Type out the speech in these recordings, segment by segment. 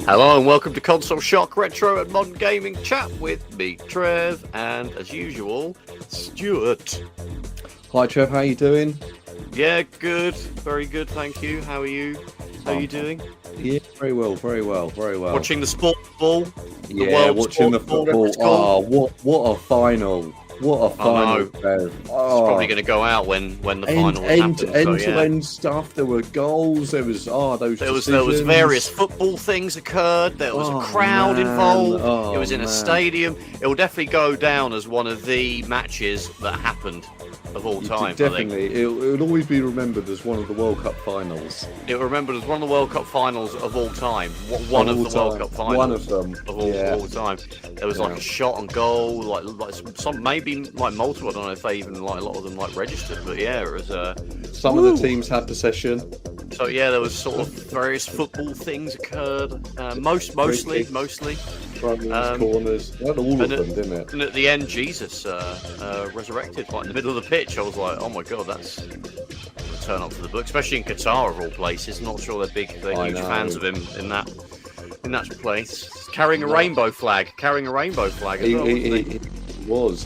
Hello and welcome to Console Shock Retro and Modern Gaming Chat with me, Trev, and as usual, Stuart. Hi Trev, how you doing? Yeah, good, very good, thank you. How are you? How are you doing? Yeah, very well. Watching the sport ball? Watching the football. Oh, what a final! What a final! It's probably going to go out when the final happens. End-to-end stuff. There were goals. There was there was various football things occurred. There was a crowd involved. It was in a stadium. It will definitely go down as one of the matches that happened of all time. Definitely, it will always be remembered as one of the World Cup finals. It will remembered as one of the World Cup finals of all time. One of the World Cup finals. One of them of all time. There was like a shot on goal, like some maybe like multiple. I don't know if they even like a lot of them like registered, but yeah, it was. Some of the teams had possession. So yeah, there was sort of various football things occurred. Mostly. Corners. They had all of them, didn't it? And at the end, Jesus resurrected, like in the middle of the pitch. I was like, oh my god, that's a turn up for the book, especially in Qatar of all places. Not sure they're huge fans of him in that place. Carrying a rainbow flag. He was,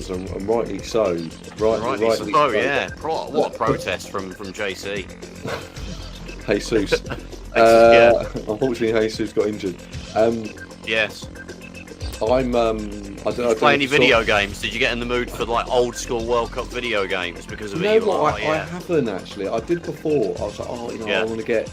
and rightly so. Rightly so. Yeah. What a protest from JC. Jesus. Unfortunately, Jesus got injured. Yes. I don't play any video games? Did you get in the mood for like old school World Cup video games because of it? I haven't actually. I did before. I was like, I want to get.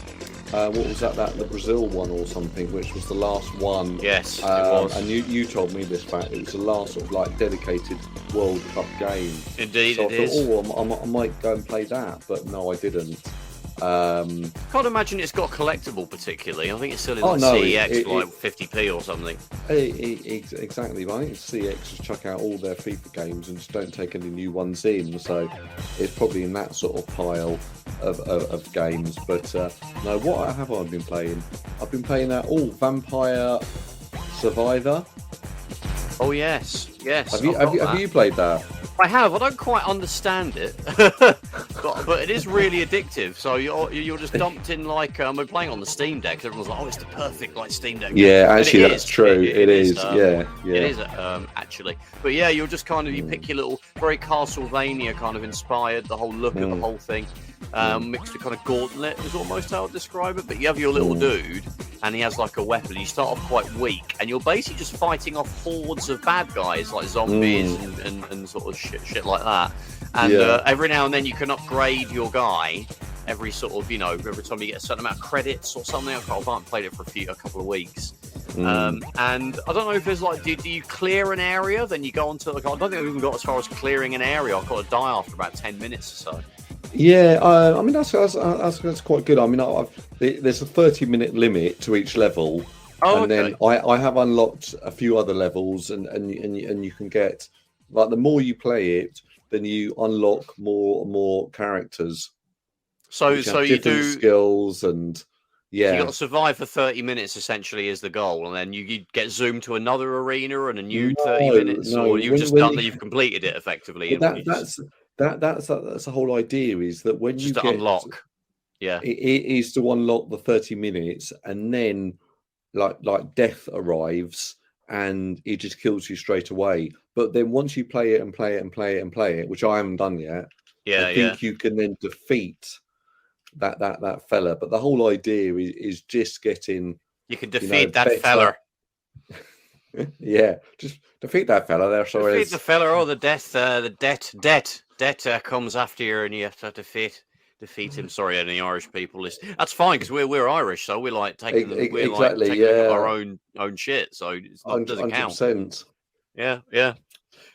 What was that? The Brazil one or something, which was the last one. Yes, it was. And you told me this fact. It was the last sort of like dedicated World Cup game. Indeed, so I thought, I might go and play that, but no, I didn't. Can't imagine it's got collectible particularly. I think it's still in CEX for like 50p or something. Exactly, but I think CEX just chuck out all their FIFA games and just don't take any new ones in. So it's probably in that sort of pile of games. But no, what have I been playing? I've been playing Vampire Survivor. Oh yes. Have you played that? I have. I don't quite understand it, but it is really addictive. So you're just dumped in like we're playing on the Steam Deck. Everyone's like, oh, it's the perfect like Steam Deck. Yeah, actually that's true. It is. Yeah. It is actually. But yeah, you're just kind of you pick your little very Castlevania kind of inspired the whole look of the whole thing. Mixed with kind of gauntlet is almost how I'd describe it. But you have your little dude, and he has like a weapon. You start off quite weak, and you're basically just fighting off hordes of bad guys like zombies and sort of shit like that. And every now and then you can upgrade your guy. Every sort of every time you get a certain amount of credits or something. I haven't played it for a couple of weeks. And I don't know if there's like, do you clear an area? Then you go on to like, I don't think I've even got as far as clearing an area. I've got to die after about 10 minutes or so. Yeah, I mean that's quite good. I mean, there's a 30-minute limit to each level, then I have unlocked a few other levels, and you can get like the more you play it, then you unlock more characters. So you do skills and. Yeah, so you got to survive for 30 minutes essentially is the goal, and then you get zoomed to another arena and a new 30 minutes, or you've just done that, you've completed it effectively. That's the whole idea, is that when you get unlock, it is to unlock the 30 minutes, and then like death arrives and it just kills you straight away. But then once you play it, which I haven't done yet, I think you can then defeat that fella. But the whole idea is just getting. You can defeat that fella. Yeah, just defeat that fella there. So defeat the fella, or the debt comes after you, and you have to defeat him. Sorry, any Irish people. That's fine because we're Irish, so we're like taking our own shit. So it doesn't count. Yeah.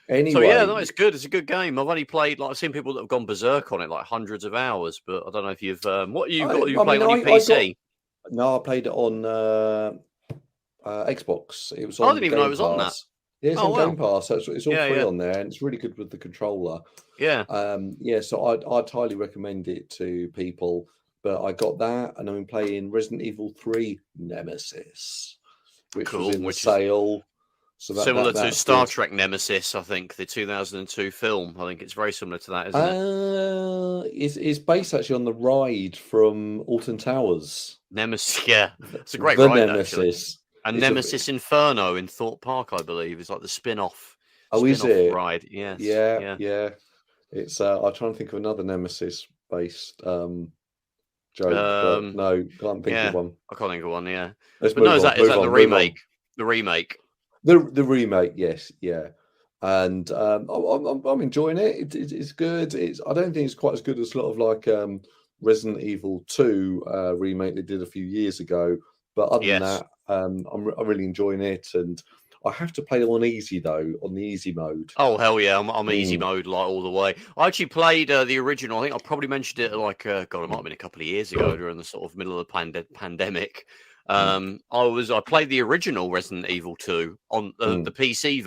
Anyway, so yeah, no, it's good. It's a good game. I've only played I've seen people that have gone berserk on it, like hundreds of hours. But I don't know if you've what you've got. You played on your PC. No, I played it on Xbox. It was I on didn't even know it Game was on that. Pass. Yeah, it's Oh on wow. Game Pass, so it's all Yeah, free yeah, on there, and it's really good with the controller. yeah. Yeah, so I'd highly recommend it to people. But I got that, and I'm playing Resident Evil 3 Nemesis, which was Cool. in the Which is sale. So similar to that's Star good. Trek Nemesis, I think, the 2002 film. I think it's very similar to that, isn't it? It's based actually on the ride from Alton Towers. Nemesis, yeah, it's a great The ride actually. Nemesis. And It's a Nemesis Inferno in Thorpe Park, I believe, is like the spin-off is it? ride. Yes, Yeah, yeah. yeah. It's I'm trying to think of another Nemesis based joke, but no, can't think of Yeah, one. I can't think of one. Yeah, Let's but no, move is on. that the Move remake? on. The remake. The remake, yes, yeah. And I'm enjoying it. It's good. I don't think it's quite as good as sort of like Resident Evil 2 remake they did a few years ago. But other than Yes. that, I'm really enjoying it. And I have to play it on easy though, on the easy mode. Oh hell yeah, I'm easy mode like all the way. I actually played the original. I think I probably mentioned it like God, it might have been a couple of years ago during the sort of middle of the pandemic. I played the original Resident Evil 2 on the PC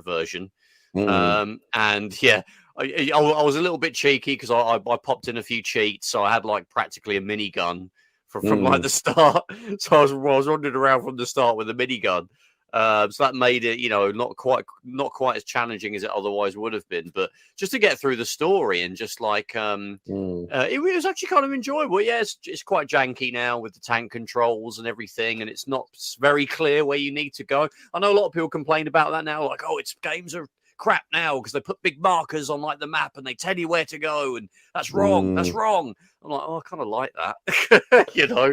version. And yeah, I was a little bit cheeky because I popped in a few cheats, so I had like practically a minigun from like the start. So I was running around from the start with a minigun. So that made it, not quite as challenging as it otherwise would have been. But just to get through the story and just like it was actually kind of enjoyable. Yeah, it's quite janky now with the tank controls and everything, and it's not very clear where you need to go. I know a lot of people complain about that now, like, oh, games are crap now because they put big markers on like the map and they tell you where to go, and that's wrong. That's wrong. I'm like, oh, I kind of like that.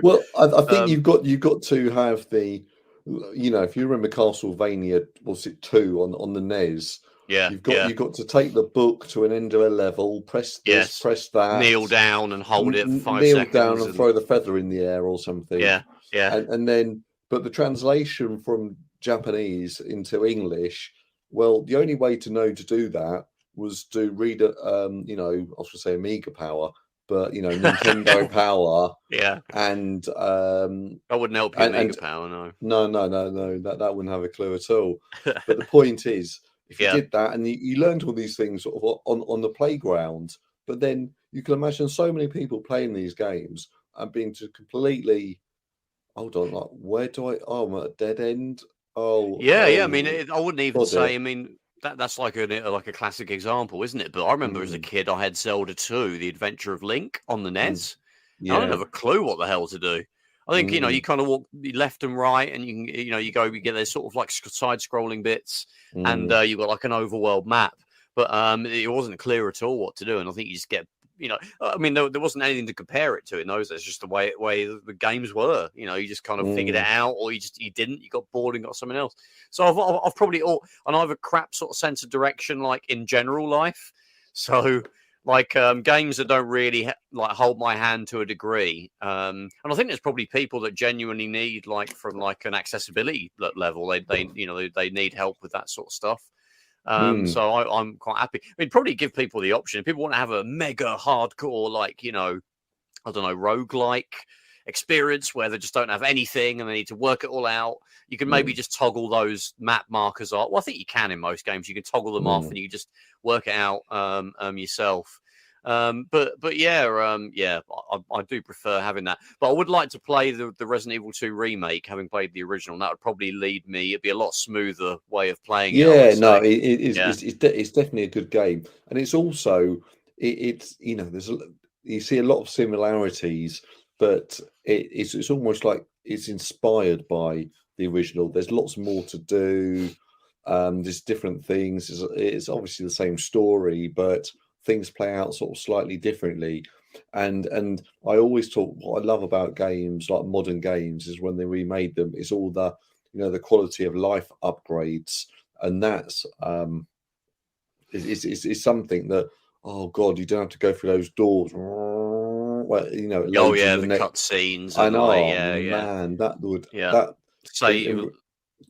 Well, I think you've got to have the, if you remember Castlevania, was it 2 on the NES? Yeah, you've got to take the book to an end of a level, press this, press that, kneel down and hold it for 5 kneel seconds, down and throw the feather in the air or something. Yeah. And then, but the translation from Japanese into English, well, the only way to know to do that was to read I was going to say Amiga Power, but Nintendo Power. Yeah. And I wouldn't help you, Amiga Power, no. No, that wouldn't have a clue at all. But the point is, if you did that and you learned all these things sort of on the playground, but then you can imagine so many people playing these games and being to completely, hold on, like, where do I'm at a dead end. Yeah. I mean, I wouldn't even say. I mean, that's like a classic example, isn't it? But I remember as a kid, I had Zelda 2, The Adventure of Link, on the NES. I didn't have a clue what the hell to do. I think you kind of walk left and right, and you get those sort of like side-scrolling bits, and you've got like an overworld map. But it wasn't clear at all what to do, and I think you just get. I mean, there wasn't anything to compare it to in those days. Just the way the games were. You just kind of figured it out, or you didn't. You got bored and got something else. So I've probably and I have a crap sort of sense of direction, like in general life. So like games that don't really like hold my hand to a degree. And I think there's probably people that genuinely need like from like an accessibility level. They need help with that sort of stuff. So I'm quite happy. I mean, probably give people the option. If people want to have a mega hardcore, like, I don't know, roguelike experience where they just don't have anything and they need to work it all out, you can maybe just toggle those map markers off. Well, I think you can in most games. You can toggle them off and you just work it out yourself. But yeah, I do prefer having that. But I would like to play the Resident Evil 2 remake, having played the original. That would probably lead me. It'd be a lot smoother way of playing it. Yeah, no, it's definitely a good game, and it's also it's you see a lot of similarities, but it's almost like it's inspired by the original. There's lots more to do. There's different things. It's obviously the same story, but things play out sort of slightly differently. And I always talk, what I love about games, like modern games, is when they remade them, it's all the the quality of life upgrades, and that's is something that, oh god, you don't have to go through those doors. Well, the cutscenes. I know, man, that would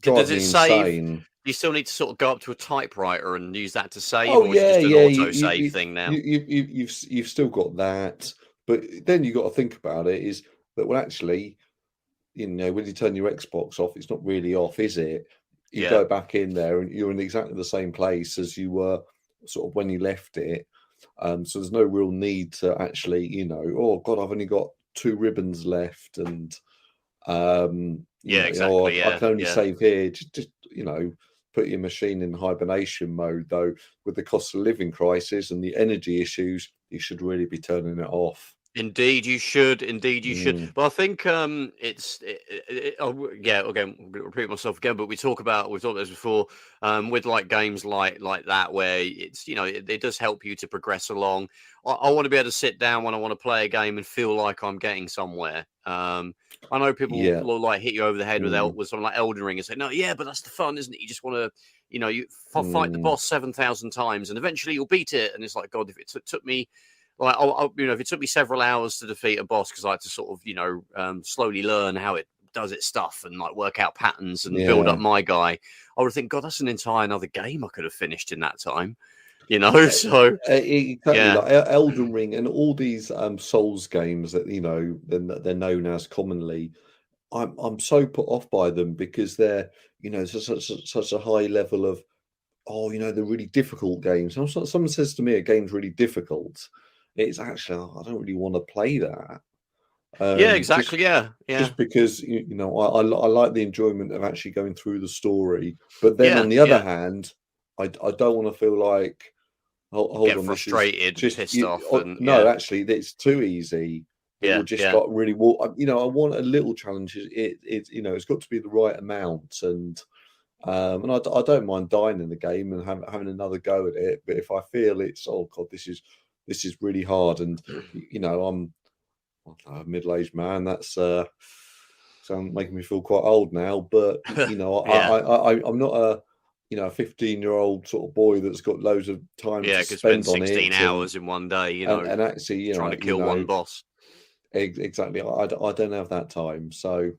does it save? Insane. You still need to sort of go up to a typewriter and use that to save, or is it just an auto-save thing now? You've still got that, but then you got to think about it. Is that, well, actually, you know, when you turn your Xbox off, it's not really off, is it? You Yeah. go back in there and you're in exactly the same place as you were sort of when you left it. So there's no real need to actually, you know, oh God, I've only got 2 ribbons left, and you Yeah, know, exactly. I Yeah, can only yeah. save here. Just you know, put your machine in hibernation mode. Though with the cost of living crisis and the energy issues, you should really be turning it off. Indeed, you should. Indeed, you should. Mm, But I think yeah. Again, I'm going to repeat myself again. But we've talked about this before. With like games like that, where it's it does help you to progress along. I want to be able to sit down when I want to play a game and feel like I'm getting somewhere. I know people yeah. will like hit you over the head Mm, with something like Elden Ring and say, no, yeah, but that's the fun, isn't it? You just want to, you fight the mm, boss 7,000 times and eventually you'll beat it. And it's like, God, if it took me. Like, if it took me several hours to defeat a boss because I had to sort of, slowly learn how it does its stuff and like work out patterns and build up yeah. my guy, I would think, God, that's an entire another game I could have finished in that time, So Exactly, yeah, like Elden Ring and all these Souls games that they're known as commonly. I'm so put off by them because they're such a high level of, oh, they're really difficult games. Someone says to me a game's really difficult, it's actually, oh, I don't really want to play that. yeah, Just exactly, yeah, yeah, because I like the enjoyment of actually going through the story, but then yeah, on the other yeah. hand, I don't want to feel like, hold Get on, this is frustrated, just pissed off, oh, and no, yeah, actually, it's too easy. It will yeah, just yeah. got really well. I want a little challenge. It's got to be the right amount, and I don't mind dying in the game and having another go at it. But if I feel it's, oh God, this is really hard, and I'm a middle-aged man. That's making me feel quite old now. But Yeah, I'm not a 15-year-old sort of boy that's got loads of time yeah. to Could spend spend on 16 it, and hours in one day, and actually, trying to kill one boss. exactly. I don't have that time. So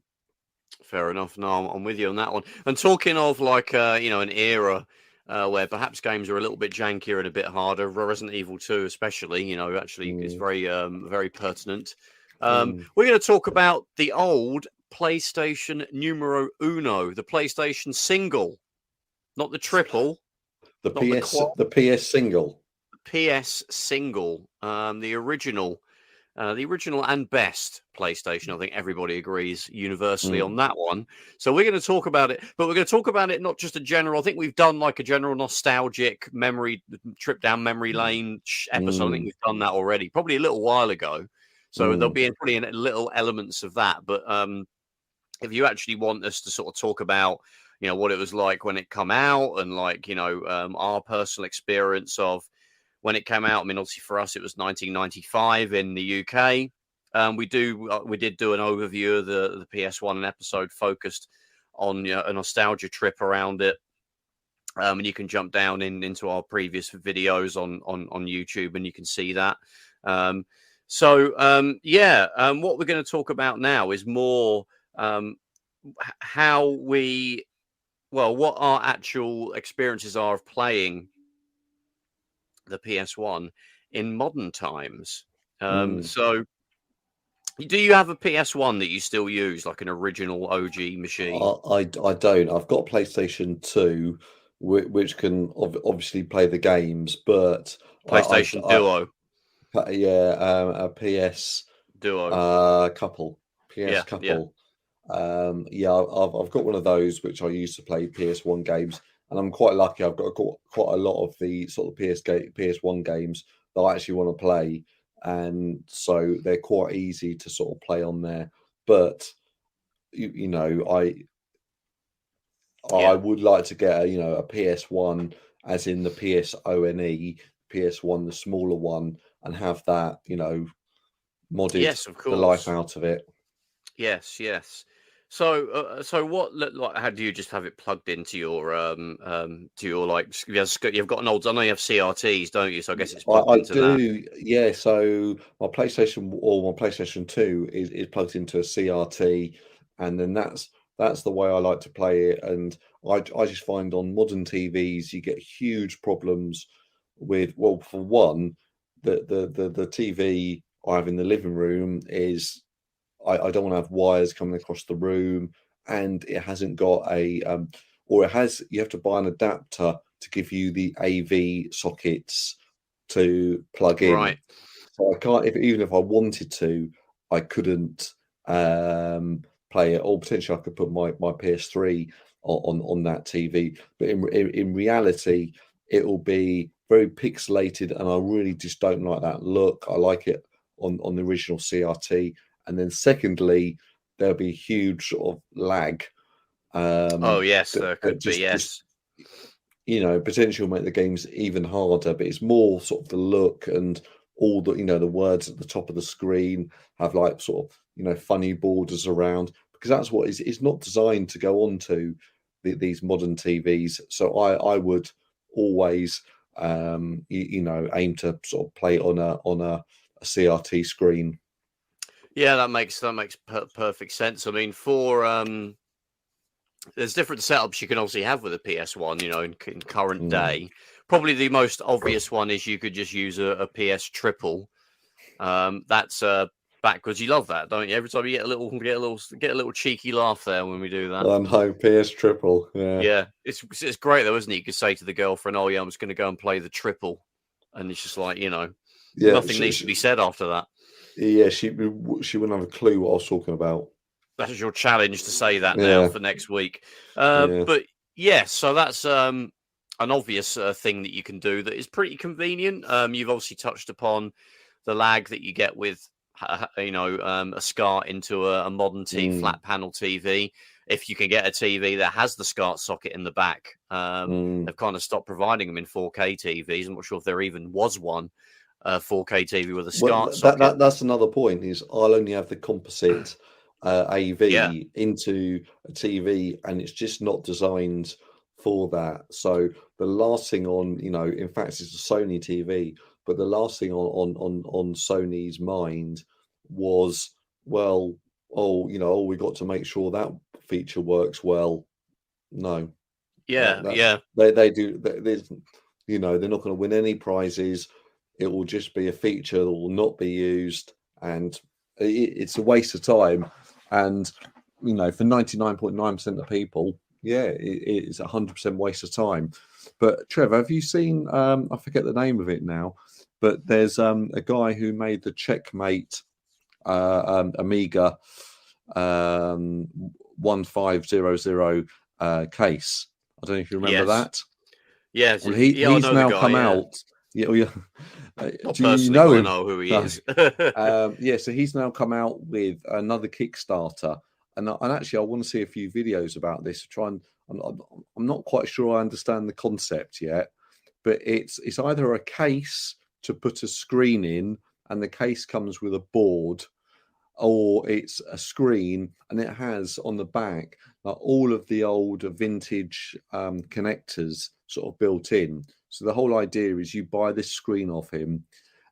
Fair enough. No, I'm with you on that one. And talking of like, an era where perhaps games are a little bit jankier and a bit harder, Resident Evil 2 especially, actually is mm, very pertinent. mm. We're going to talk about the old PlayStation numero uno, the PlayStation single, not the triple, the not the PS quad, the PS single. PS single, the original and best PlayStation. I think everybody agrees universally on Mm, that one. So we're going to talk about it, but we're going to talk about it not just a general. I think we've done like a general nostalgic memory trip down memory lane episode. I think mm, we've done that already, probably a little while ago. So there'll mm, be probably little elements of that. But if you actually want us to sort of talk about, what it was like when it come out and like, our personal experience of when it came out. I mean, obviously for us, it was 1995 in the UK. We did do an overview of the PS1, an episode focused on a nostalgia trip around it. And you can jump down into our previous videos on YouTube, and you can see that. What we're going to talk about now is more how what our actual experiences are of playing the PS1 in modern times. mm. So, do you have a PS1 that you still use, like an original OG machine? I don't. I've got a PlayStation 2, which can obviously play the games, but PlayStation Duo, yeah, a PS Duo. couple, PS Yeah, yeah, couple. Yeah, I've got one of those which I use to play PS1 games, and I'm quite lucky. I've got quite a lot of the sort of PS1 games that I actually want to play, and so they're quite easy to sort of play on there. But you know, I yeah. would like to get a PS1, as in the PSONE, PS1, the smaller one, and have that, modded Yes, of the life course. out of it. Yes, yes. So what? Like, how do you just have it plugged into your like? You've got an old. I know you have CRTs, don't you? So I guess it's plugged I into that. do, yeah. So my PlayStation 2 is plugged into a CRT, and then that's the way I like to play it. And I just find on modern TVs you get huge problems with, well, for one, the TV I have in the living room is I don't want to have wires coming across the room, and it hasn't got a or it has. You have to buy an adapter to give you the AV sockets to plug in. Right. So I can't, even if I wanted to, I couldn't play it. Or potentially I could put my PS3 on that TV. But in reality, it will be very pixelated, and I really just don't like that look. I like it on the original CRT. And then secondly, there'll be huge sort of lag. Oh yes, there could be. Yes. Potentially will make the games even harder, but it's more sort of the look and all the the words at the top of the screen have like sort of funny borders around, because that's what it's not designed to go onto these modern TVs. So I would always aim to sort of play on a CRT screen. Yeah, that makes perfect sense. I mean, for there's different setups you can obviously have with a PS1, in current day. Probably the most obvious one is you could just use a PS triple. That's backwards. You love that, don't you? Every time you get a little cheeky laugh there when we do that. I know, PS triple. Yeah, it's great though, isn't it? You could say to the girlfriend, "Oh yeah, I'm just going to go and play the triple," and it's just like nothing needs to be said after that. Yeah, she wouldn't have a clue what I was talking about. That is your challenge to say that now for next week. But yes, so that's an obvious thing that you can do that is pretty convenient. You've obviously touched upon the lag that you get with a SCART into a modern flat panel TV. If you can get a TV that has the SCART socket in the back, they've kind of stopped providing them in 4K TVs. I'm not sure if there even was one 4K TV with a SCART socket. That's another point. Is I'll only have the composite AV into a TV, and it's just not designed for that. So the last thing on, in fact, it's a Sony TV, but the last thing on Sony's mind was, we got to make sure that feature works well. No. They do. They're not going to win any prizes. It will just be a feature that will not be used, and it's a waste of time. And for 99.9% of people, it's 100% waste of time. But Trevor, have you seen? I forget the name of it now, but there's a guy who made the Checkmate Amiga 1500 case. I don't know if you remember that. Yes, well, he's now come out. Yeah. Do you know him? I know who he is. So he's now come out with another Kickstarter, and actually I want to see a few videos about this. I'm not quite sure I understand the concept yet, but it's either a case to put a screen in, and the case comes with a board, or it's a screen and it has on the back all of the old vintage connectors sort of built in. So the whole idea is you buy this screen off him,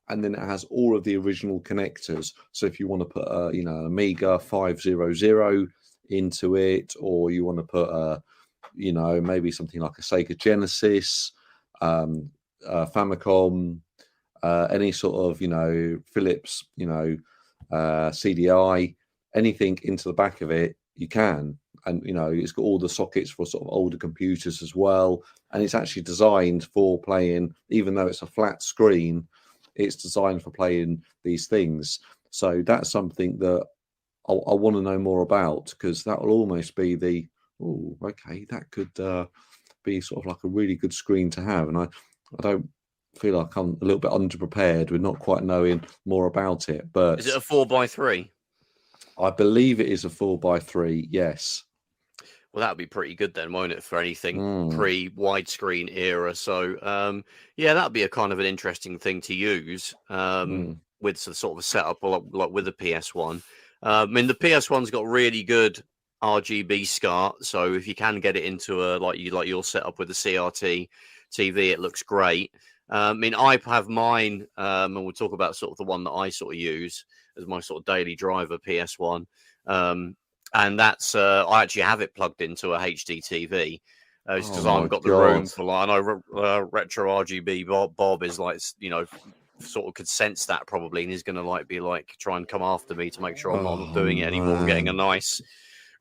and then it has all of the original connectors. So if you want to put an Amiga 500 into it, or you want to put maybe something like a Sega Genesis, Famicom, any sort of Philips, CDI, anything into the back of it, you can. And it's got all the sockets for sort of older computers as well, and it's actually designed for playing. Even though it's a flat screen, it's designed for playing these things. So that's something that I want to know more about, because that will almost be that could be sort of like a really good screen to have. And I don't feel like I'm a little bit underprepared with not quite knowing more about it. But is it a 4x3? I believe it is a 4x3. Yes. Well, that would be pretty good then, won't it, for anything pre-widescreen era? So, that would be a kind of an interesting thing to use with sort of a setup like with the PS1. I mean, the PS1's got really good RGB SCART, so if you can get it into a like your setup with the CRT TV, it looks great. I mean, I have mine, and we'll talk about sort of the one that I sort of use as my sort of daily driver, PS1. And that's I actually have it plugged into a HD TV. It's because I haven't got the room for like. I know retro RGB Bob is like sort of could sense that probably, and he's going to be try and come after me to make sure I'm not doing it Oh, anymore. I'm getting a man. nice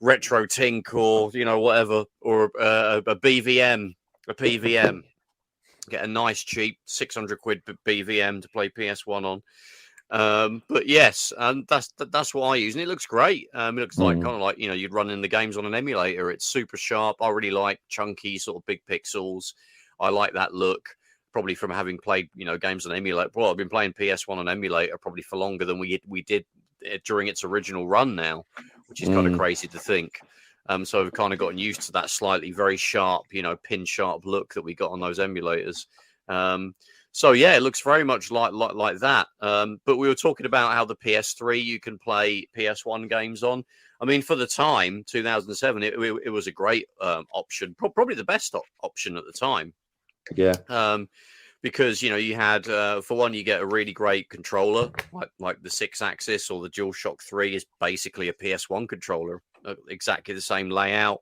retro tink or whatever, or a BVM, a PVM. Get a nice cheap 600 quid BVM to play PS1 on. But yes, and that's what I use, and it looks great. It looks like kind of like you'd run in the games on an emulator. It's super sharp. I really like chunky sort of big pixels. I like that look. Probably from having played games on emulator. Well, I've been playing PS1 on emulator probably for longer than we did during its original run now, which is kind of crazy to think. So we've kind of gotten used to that slightly very sharp, pin sharp look that we got on those emulators. So yeah, it looks very much like that. But we were talking about how the PS3 you can play PS1 games on. I mean, for the time, 2007, it was a great option, probably the best option at the time. Yeah. Because you had for one, you get a really great controller like the 6-axis or the DualShock 3 is basically a PS1 controller, exactly the same layout,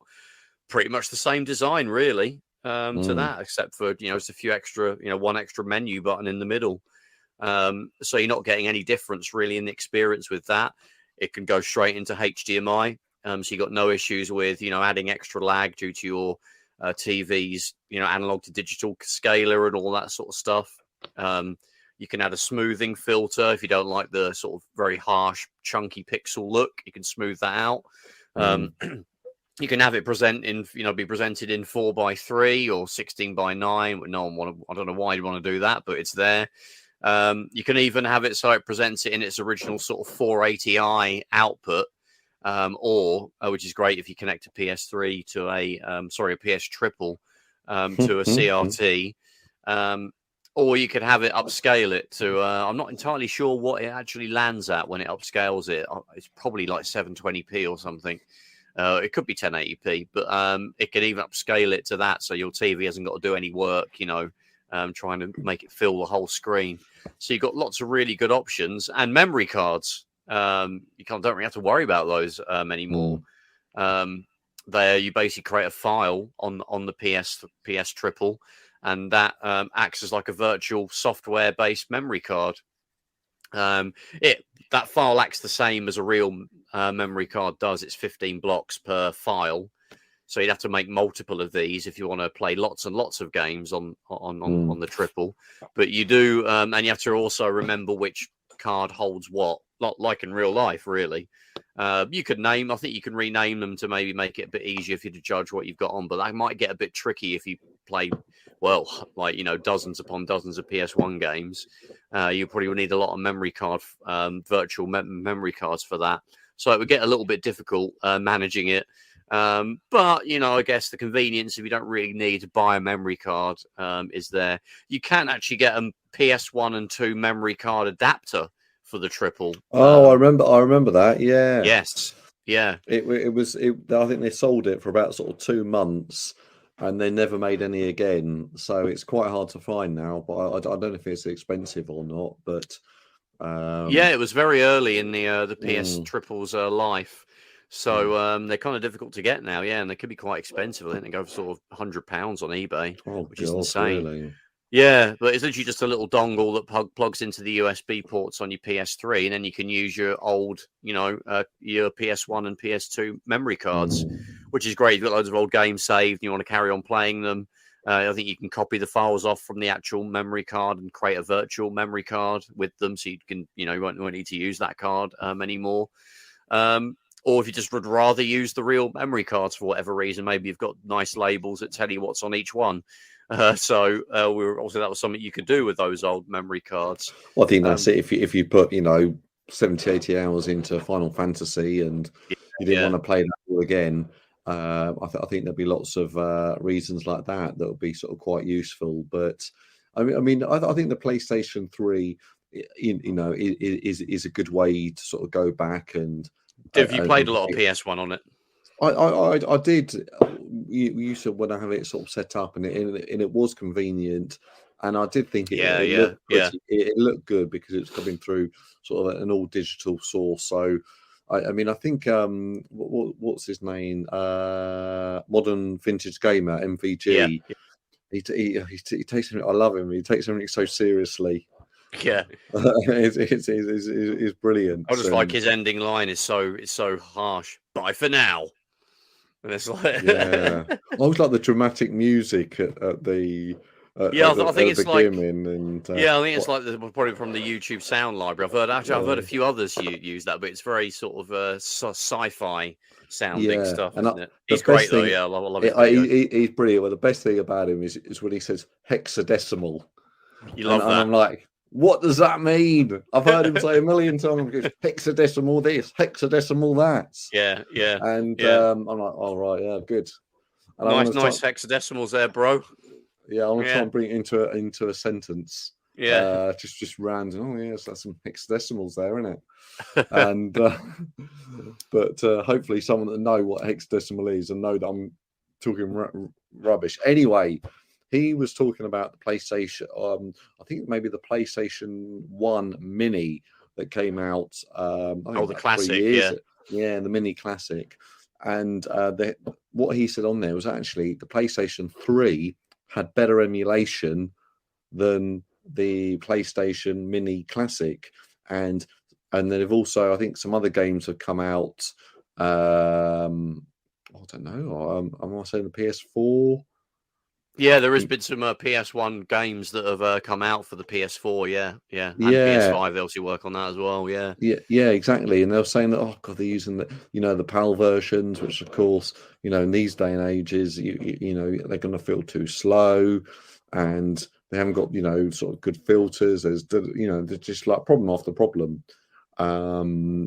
pretty much the same design, really. To that, except for it's a few extra, one extra menu button in the middle. So you're not getting any difference really in the experience with that. It can go straight into HDMI, so you got no issues with adding extra lag due to your TV's analog to digital scaler and all that sort of stuff. You can add a smoothing filter if you don't like the sort of very harsh, chunky pixel look. You can smooth that out. You can have it be presented in 4:3 or 16:9. I don't know why you'd want to do that, but it's there. You can even have it so it presents it in its original sort of 480i output, which is great if you connect a PS3 to a PS Triple to a CRT. Or you could have it upscale it to, I'm not entirely sure what it actually lands at when it upscales it. It's probably like 720p or something. It could be 1080p, but it can even upscale it to that, so your TV hasn't got to do any work, trying to make it fill the whole screen. So you've got lots of really good options, and memory cards. You don't really have to worry about those anymore. There, you basically create a file on the PS Triple, and that acts as like a virtual software-based memory card. That file acts the same as a real memory card does. It's 15 blocks per file, so you'd have to make multiple of these if you want to play lots and lots of games on the Triple. But you do, and you have to also remember which card holds what, like in real life, really. You could I think you can rename them to maybe make it a bit easier for you to judge what you've got on, but that might get a bit tricky if you play, dozens upon dozens of PS1 games. You probably would need a lot of memory card, virtual memory cards for that. So it would get a little bit difficult managing it. But, I guess the convenience, if you don't really need to buy a memory card, is there. You can actually get a PS1 and 2 memory card adapter for the Triple. I remember that. Yeah. Yes. Yeah. I think they sold it for about sort of 2 months, and they never made any again. So it's quite hard to find now. But I don't know if it's expensive or not. But it was very early in the PS Triple's life. So they're kind of difficult to get now, and they could be quite expensive. I think they go for sort of £100 on eBay, which is insane. Really? Yeah, but it's literally just a little dongle that plugs into the USB ports on your PS3, and then you can use your old, your PS1 and PS2 memory cards, which is great. You've got loads of old games saved, and you want to carry on playing them. I think you can copy the files off from the actual memory card and create a virtual memory card with them, so you can, you won't need to use that card anymore. Or if you just would rather use the real memory cards for whatever reason, maybe you've got nice labels that tell you what's on each one. So that was something you could do with those old memory cards. Well, I think that's it. If you put 70, 80 hours into Final Fantasy and you didn't want to play that all again, I think there'd be lots of reasons like that would be sort of quite useful. But I think the PlayStation 3, is a good way to sort of go back and. Have you played a lot of PS1 on it? I did. You said when I have it sort of set up, and it was convenient, and I did think it looked good because it's coming through sort of an all digital source. So, I think what's his name? Modern Vintage Gamer, MVG. He takes something. I love him. He takes everything so seriously. Yeah. It's brilliant. I just like his ending line is so harsh. Bye for now. And it's like Yeah, I always like the dramatic music at the yeah, at I think the it's like beginning, and yeah, I think it's like probably from the YouTube sound library. I've heard a few others use that, but it's very sort of sci-fi sounding yeah, stuff, and isn't it? the He's great best though. thing, Yeah, I love his videos. he's brilliant. Well, the best thing about him is when he says hexadecimal, You and love that. I'm like, what does that mean? I've heard him say a million times. He goes, hexadecimal this, hexadecimal that. Yeah, yeah, And yeah. I'm like, all right, yeah, good. And I Nice, want to nice hexadecimals there, bro. yeah, I want to try Yeah, and bring it into a sentence. yeah. Just random. Oh yes, that's some hexadecimals there, isn't it? And but hopefully someone that know what hexadecimal is and know that I'm talking rubbish. Anyway, he was talking about the PlayStation. I think maybe the PlayStation 1 Mini that came out. I think Oh, the classic, yeah. Yeah, the Mini Classic. And what he said on there was actually the PlayStation 3 had better emulation than the PlayStation Mini Classic, and then they've also, I think, some other games have come out. I don't know. Am I saying the PS4? Yeah, there has been some PS1 games that have come out for the PS4. Yeah, yeah, and Yeah. PS5. They obviously work on that as well. Yeah, Yeah, exactly. And they were saying that, oh god, they're using the PAL versions, which of course, in these day and ages, they're going to feel too slow, and they haven't got sort of good filters. There's just like problem after problem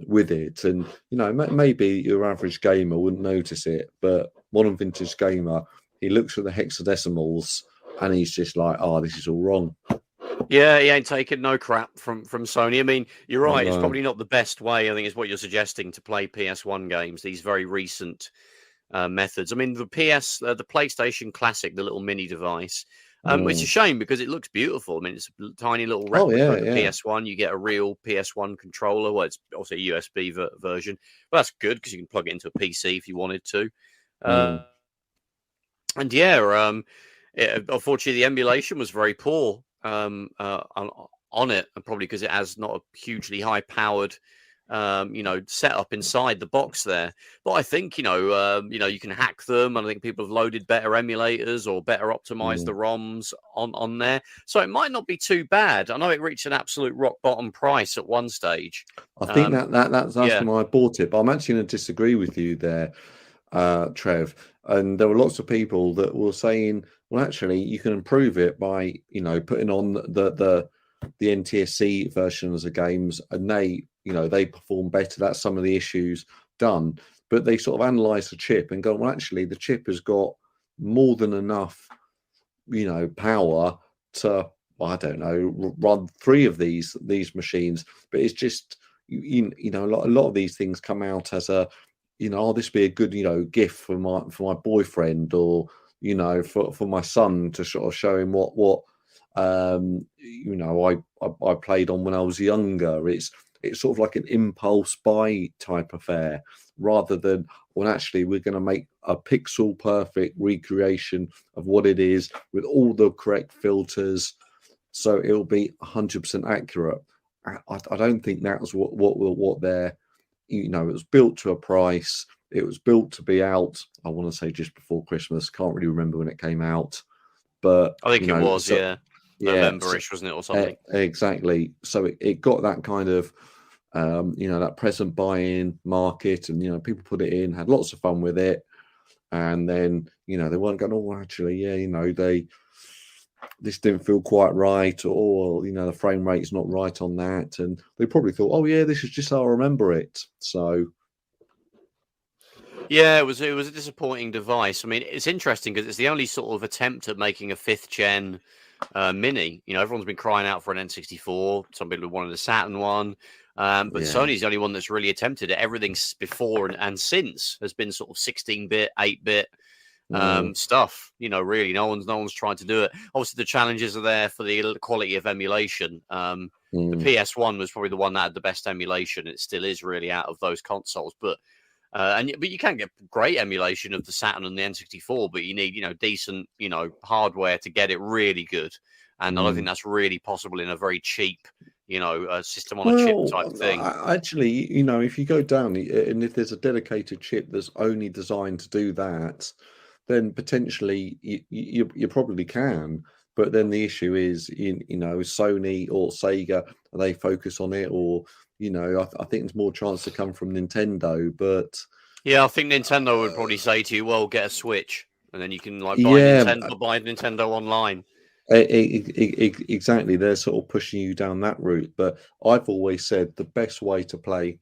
with it, and maybe your average gamer wouldn't notice it, but modern vintage gamer, he looks at the hexadecimals and he's just like, oh, this is all wrong. yeah, he ain't taking no crap from Sony. I mean, you're right. It's No. probably not the best way. I think is what you're suggesting to play PS1 games. These very recent methods. I mean, the PlayStation Classic, the little mini device. It's a shame because it looks beautiful. I mean, it's a tiny little replica of the PS1. You get a real PS1 controller. Well, it's also a USB version, but that's good because you can plug it into a PC if you wanted to. And yeah, unfortunately, the emulation was very poor on it, and probably because it has not a hugely high-powered setup inside the box there. But I think you can hack them, and I think people have loaded better emulators or better optimized the ROMs on there, so it might not be too bad. I know it reached an absolute rock bottom price at one stage. I think that's when I bought it, but I'm actually going to disagree with you there, Trev. And there were lots of people that were saying, well, actually, you can improve it by putting on the NTSC versions of games, and they perform better. That's some of the issues done. But they sort of analyze the chip and go, well, actually, the chip has got more than enough, power to, I don't know, run 3 of these machines. But it's just, a lot of these things come out as a, oh, this be a good, gift for my boyfriend, or for my son, to sort of show him what I played on when I was younger. It's sort of like an impulse buy type affair, rather than, well, actually, we're going to make a pixel perfect recreation of what it is with all the correct filters, so it'll be 100% accurate. I don't think that's what they're. It was built to a price. It was built to be out, I want to say, just before Christmas. Can't really remember when it came out, but I think it was, November-ish, wasn't it, or something? Exactly. So it got that kind of, that present buy-in market, and people put it in, had lots of fun with it, and then they weren't going, oh, actually, this didn't feel quite right, or the frame rate's not right on that, and they probably thought, oh yeah, this is just how I remember it. So yeah, it was a disappointing device. I mean, it's interesting because it's the only sort of attempt at making a 5th gen mini. Everyone's been crying out for an N64. Some people wanted a Saturn one, but Sony's the only one that's really attempted it. Everything before and since has been sort of 16-bit, 8-bit. Stuff, really, no one's trying to do it. Obviously, the challenges are there for the quality of emulation. The PS1 was probably the one that had the best emulation. It still is, really, out of those consoles. But you can get great emulation of the Saturn and the N64, but you need decent hardware to get it really good. and I don't think that's really possible in a very cheap, system on a chip Well, type thing. actually, if you go down and if there's a dedicated chip that's only designed to do that, then potentially you probably can. But then the issue is, Sony or Sega, they focus on it, or I think there's more chance to come from Nintendo. But Yeah, I think Nintendo would probably say to you, "Well, get a Switch, and then you can buy yeah, Nintendo online." exactly. They're sort of pushing you down that route. But I've always said the best way to play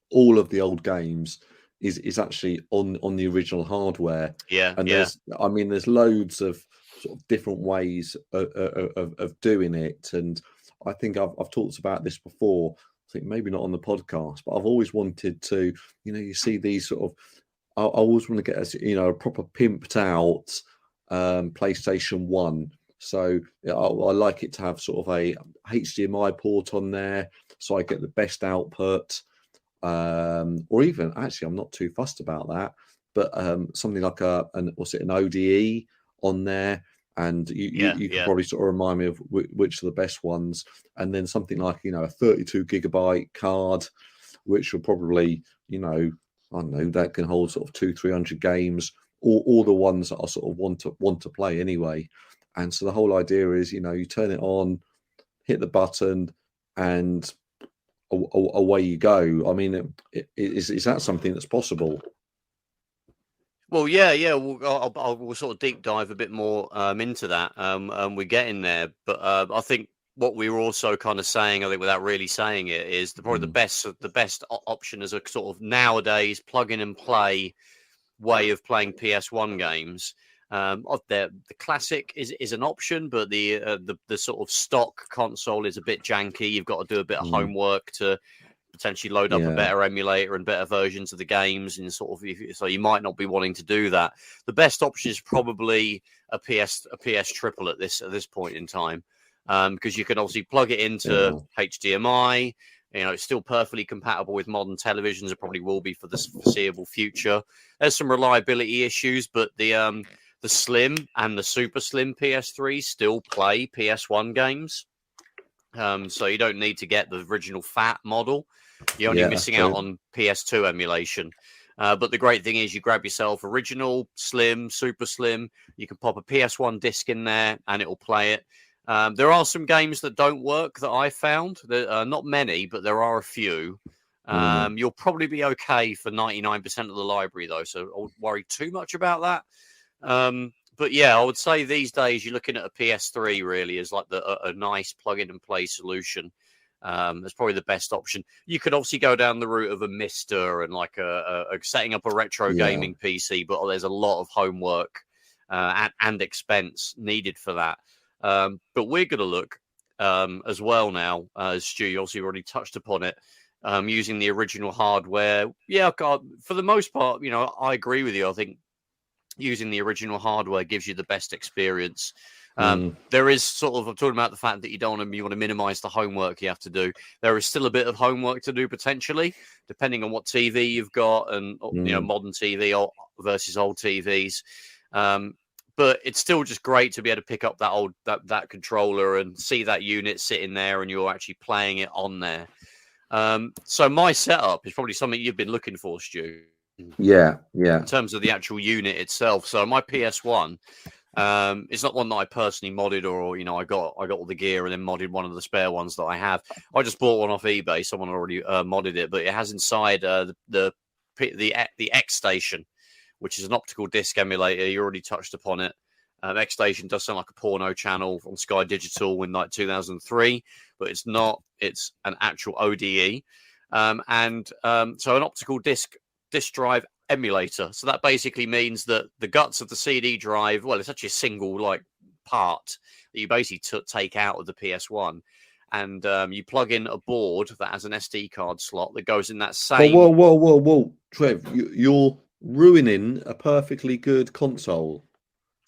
all of the old games is actually on the original hardware. Yeah, and there's loads of sort of different ways of doing it, and I think I've talked about this before. I think maybe not on the podcast, but I've always wanted to, you see these sort of, I always want to get a proper pimped out PlayStation 1. So I like it to have sort of a HDMI port on there, so I get the best output. Or even, actually, I'm not too fussed about that, but something like an ODE on there, and you can probably sort of remind me of which are the best ones, and then something like a 32 gigabyte card, which will probably I don't know, that can hold sort of 200-300 games, all the ones that I sort of want to play anyway. And so the whole idea is you turn it on, hit the button, and away you go. I mean, is that something that's possible? Well, yeah. We'll sort of deep dive a bit more into that. We're getting there, but I think what we were also kind of saying, I think without really saying it, is probably the best option as a sort of nowadays plug in and play way of playing PS1 games. The classic is an option, but the sort of stock console is a bit janky. You've got to do a bit of homework to potentially load up a better emulator and better versions of the games, and so you might not be wanting to do that. The best option is probably a PS triple at this point in time, because you can obviously plug it into HDMI. It's still perfectly compatible with modern televisions. It probably will be for the foreseeable future. There's some reliability issues, but the slim and the super slim PS3 still play PS1 games. So you don't need to get the original fat model. You're only missing out on PS2 emulation. But the great thing is you grab yourself original, slim, super slim. You can pop a PS1 disc in there and it will play it. There are some games that don't work that I found. Not many, but there are a few. You'll probably be okay for 99% of the library, though, so I wouldn't worry too much about that. But yeah, I would say these days you're looking at a PS3 really as like a nice plug-in-and-play solution. That's probably the best option. You could obviously go down the route of a Mister and like a setting up a retro gaming PC, but there's a lot of homework and expense needed for that. But we're going to look as well now, as Stu, you obviously already touched upon it, using the original hardware. Yeah, God, for the most part, I agree with you. I think using the original hardware gives you the best experience. There is sort of, I'm talking about the fact that you want to minimize the homework you have to do. There is still a bit of homework to do potentially, depending on what TV you've got and modern TV versus old TVs. But it's still just great to be able to pick up that controller and see that unit sitting there and you're actually playing it on there. So my setup is probably something you've been looking for, Stu. Yeah. In terms of the actual unit itself. So my PS1, it's not one that I personally modded or I got all the gear and then modded one of the spare ones that I have. I just bought one off eBay. Someone already modded it, but it has inside the XStation, which is an optical disc emulator. You already touched upon it. XStation does sound like a porno channel on Sky Digital in like 2003, but it's not. It's an actual ODE, so an optical disc drive emulator. So that basically means that the guts of the CD drive, well, it's actually a single like part that you basically take out of the PS1, and you plug in a board that has an SD card slot that goes in that same. Whoa, Trev, you're ruining a perfectly good console.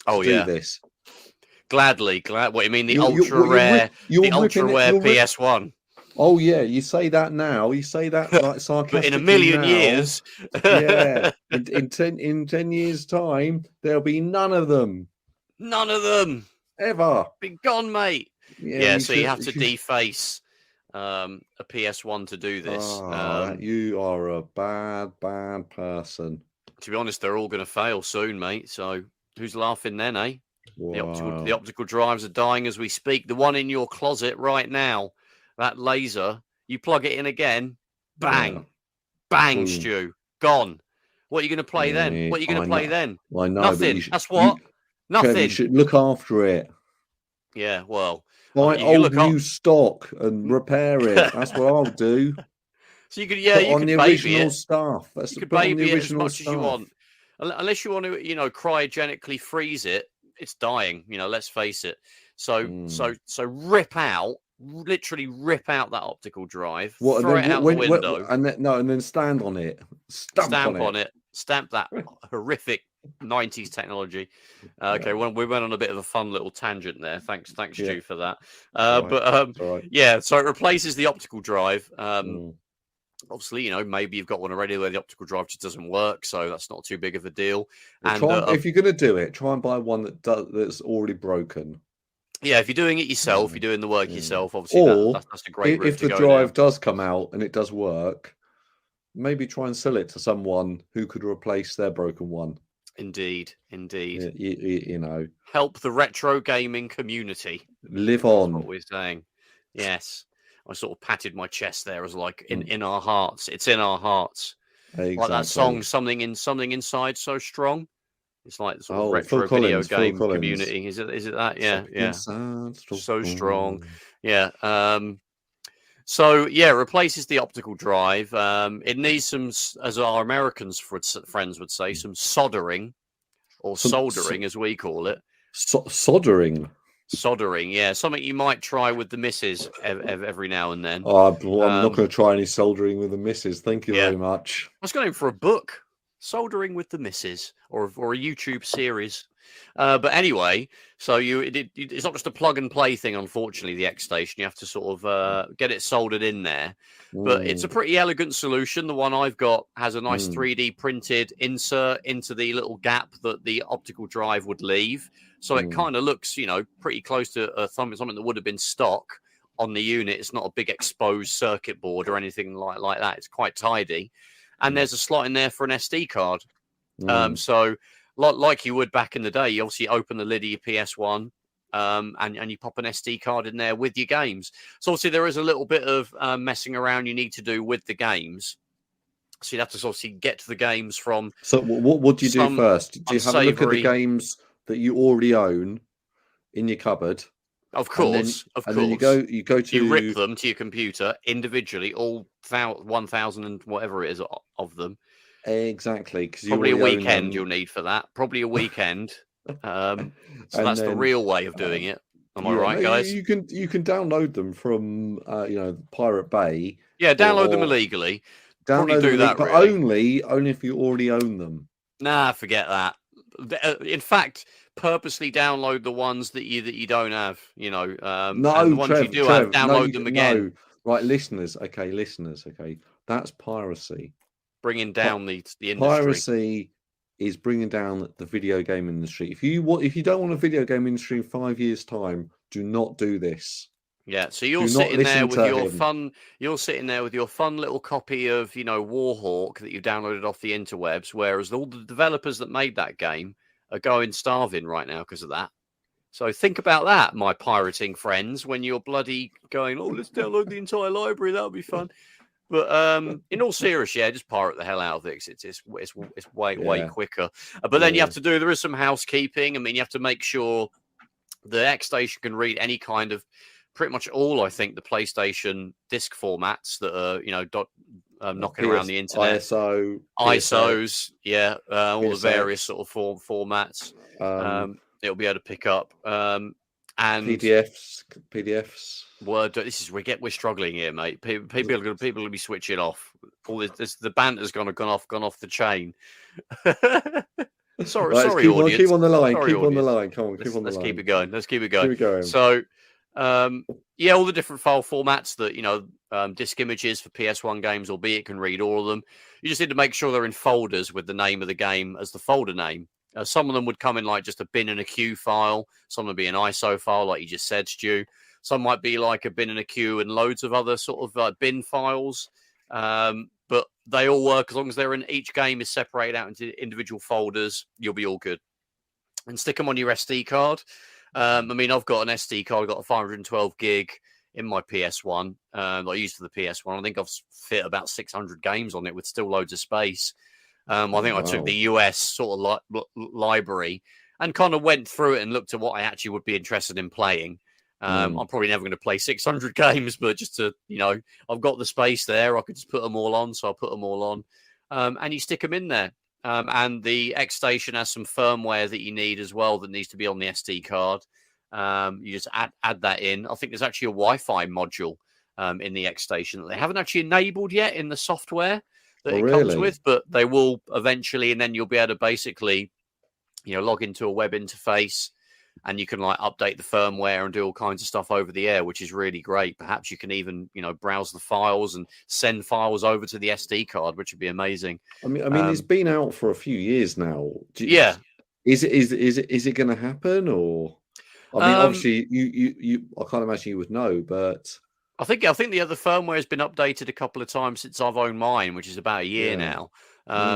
Oh do yeah, this gladly. What you mean? The ultra rare PS1. Oh yeah, you say that now. You say that like sarcastically. But in a million years, yeah, in 10 years' time, there'll be none of them. None of them. ever. Been gone, mate. Yeah, so you have to should... deface a PS1 to do this. You are a bad person. To be honest, they're all going to fail soon, mate. So who's laughing then, eh? Wow. The optical drives are dying as we speak. The one in your closet right now, that laser, you plug it in again, bang, bang, Boom. Stu, gone. What are you going to play then? What are you going to play then? I know. Nothing. That's what. Nothing. Trev, you should look after it. Yeah, well, buy old new stock and repair it. That's what I'll do. So you could, you on could the original stuff. You could baby it as much as you want, unless you want to, cryogenically freeze it. It's dying. Let's face it. So literally rip out that optical drive. Throw it out the window, and then stand on it. Stamp on it. Stamp that horrific 90s technology. Okay, well, we went on a bit of a fun little tangent there. Thanks, Stu, for that. So it replaces the optical drive. Obviously, maybe you've got one already where the optical drive just doesn't work, so that's not too big of a deal. If you're going to do it, try and buy one that's already broken. Yeah, if you're doing it yourself, you're doing the work yourself. Obviously, that's a great route if to the go drive does come out and it does work, maybe try and sell it to someone who could replace their broken one. Indeed. Help the retro gaming community. Live on. That's what we're saying. Yes. I sort of patted my chest there as like in our hearts. It's in our hearts. Exactly. Like that song, something inside so strong. It's like the sort of retro video game community. Is it that? Yeah. So strong. Yeah. Replaces the optical drive. It needs some, as our Americans friends would say, some soldering or soldering, as we call it. Soldering. Soldering, yeah, something you might try with the missus every now and then. I'm not going to try any soldering with the missus. Thank you very much. I was going for a book, Soldering with the Missus, or a YouTube series. But anyway, so it's not just a plug and play thing. Unfortunately, the XStation, you have to sort of get it soldered in there. But it's a pretty elegant solution. The one I've got has a nice 3D printed insert into the little gap that the optical drive would leave. So it kind of looks, pretty close to something that would have been stock on the unit. It's not a big exposed circuit board or anything like that. It's quite tidy. And there's a slot in there for an SD card. So like you would back in the day, you obviously open the lid of your PS1 and you pop an SD card in there with your games. So obviously there is a little bit of messing around you need to do with the games. So you'd have to obviously get to the games from... So what do you do first? Do you have a look at the games that you already own in your cupboard? Of course, and then you go to... You rip them to your computer individually, all 1,000 and whatever it is of them. Exactly. Probably a weekend you'll need for that. Probably a weekend. So that's the real way of doing it. Am I right, guys? You can download them from Pirate Bay. Yeah, download them illegally. Download do them, that, but really. only if you already own them. Nah, forget that. In fact, purposely download the ones that you don't have. No, and the ones you do have, download them again. No. Right, listeners. Okay, that's piracy. Bringing down the industry. Piracy is bringing down the video game industry. If you don't want a video game industry in 5 years' time, do not do this. Yeah, so you're sitting there with your fun. You're sitting there with your fun little copy of Warhawk that you downloaded off the interwebs, whereas all the developers that made that game are going starving right now because of that. So think about that, my pirating friends, when you're bloody going, oh, let's download the entire library. That'll be fun. But in all seriousness, just pirate the hell out of it. It's way quicker. But then you have to there is some housekeeping. I mean, you have to make sure the XStation can read any kind of, pretty much all, I think, the PlayStation disc formats that are knocking around the internet. ISOs, all the various sort of formats. It'll be able to pick up. And PDFs. Word. We're struggling here, mate. People are going to be switching off. All this the banter's gone off the chain. Sorry, audience. Keep on the line. Sorry, keep on the line. Come on, let's keep it going. Let's keep it going. So, all the different file formats that disk images for PS1 games, albeit it can read all of them. You just need to make sure they're in folders with the name of the game as the folder name. Some of them would come in like just a bin and a queue file. Some would be an ISO file, like you just said, Stu. Some might be like a bin and a queue and loads of other sort of bin files. But they all work as long as they're in each game is separated out into individual folders. You'll be all good. And stick them on your SD card. I mean, I've got an SD card. I've got a 512 gig in my PS1 that I use for the PS1. I think I've fit about 600 games on it with still loads of space. I think I took the US sort of library and kind of went through it and looked at what I actually would be interested in playing. I'm probably never going to play 600 games, but just to, I've got the space there. I could just put them all on. So I'll put them all on and you stick them in there. And the XStation has some firmware that you need as well that needs to be on the SD card. You just add that in. I think there's actually a Wi-Fi module in the XStation that they haven't actually enabled yet in the software that it comes with, but they will eventually. And then you'll be able to basically, log into a web interface and you can like update the firmware and do all kinds of stuff over the air, which is really great. Perhaps you can even, browse the files and send files over to the SD card, which would be amazing. I mean, it's been out for a few years now. Yeah. Is it going to happen, or? I mean, obviously, you I can't imagine you would know, but I think the other firmware has been updated a couple of times since I've owned mine, which is about a year now.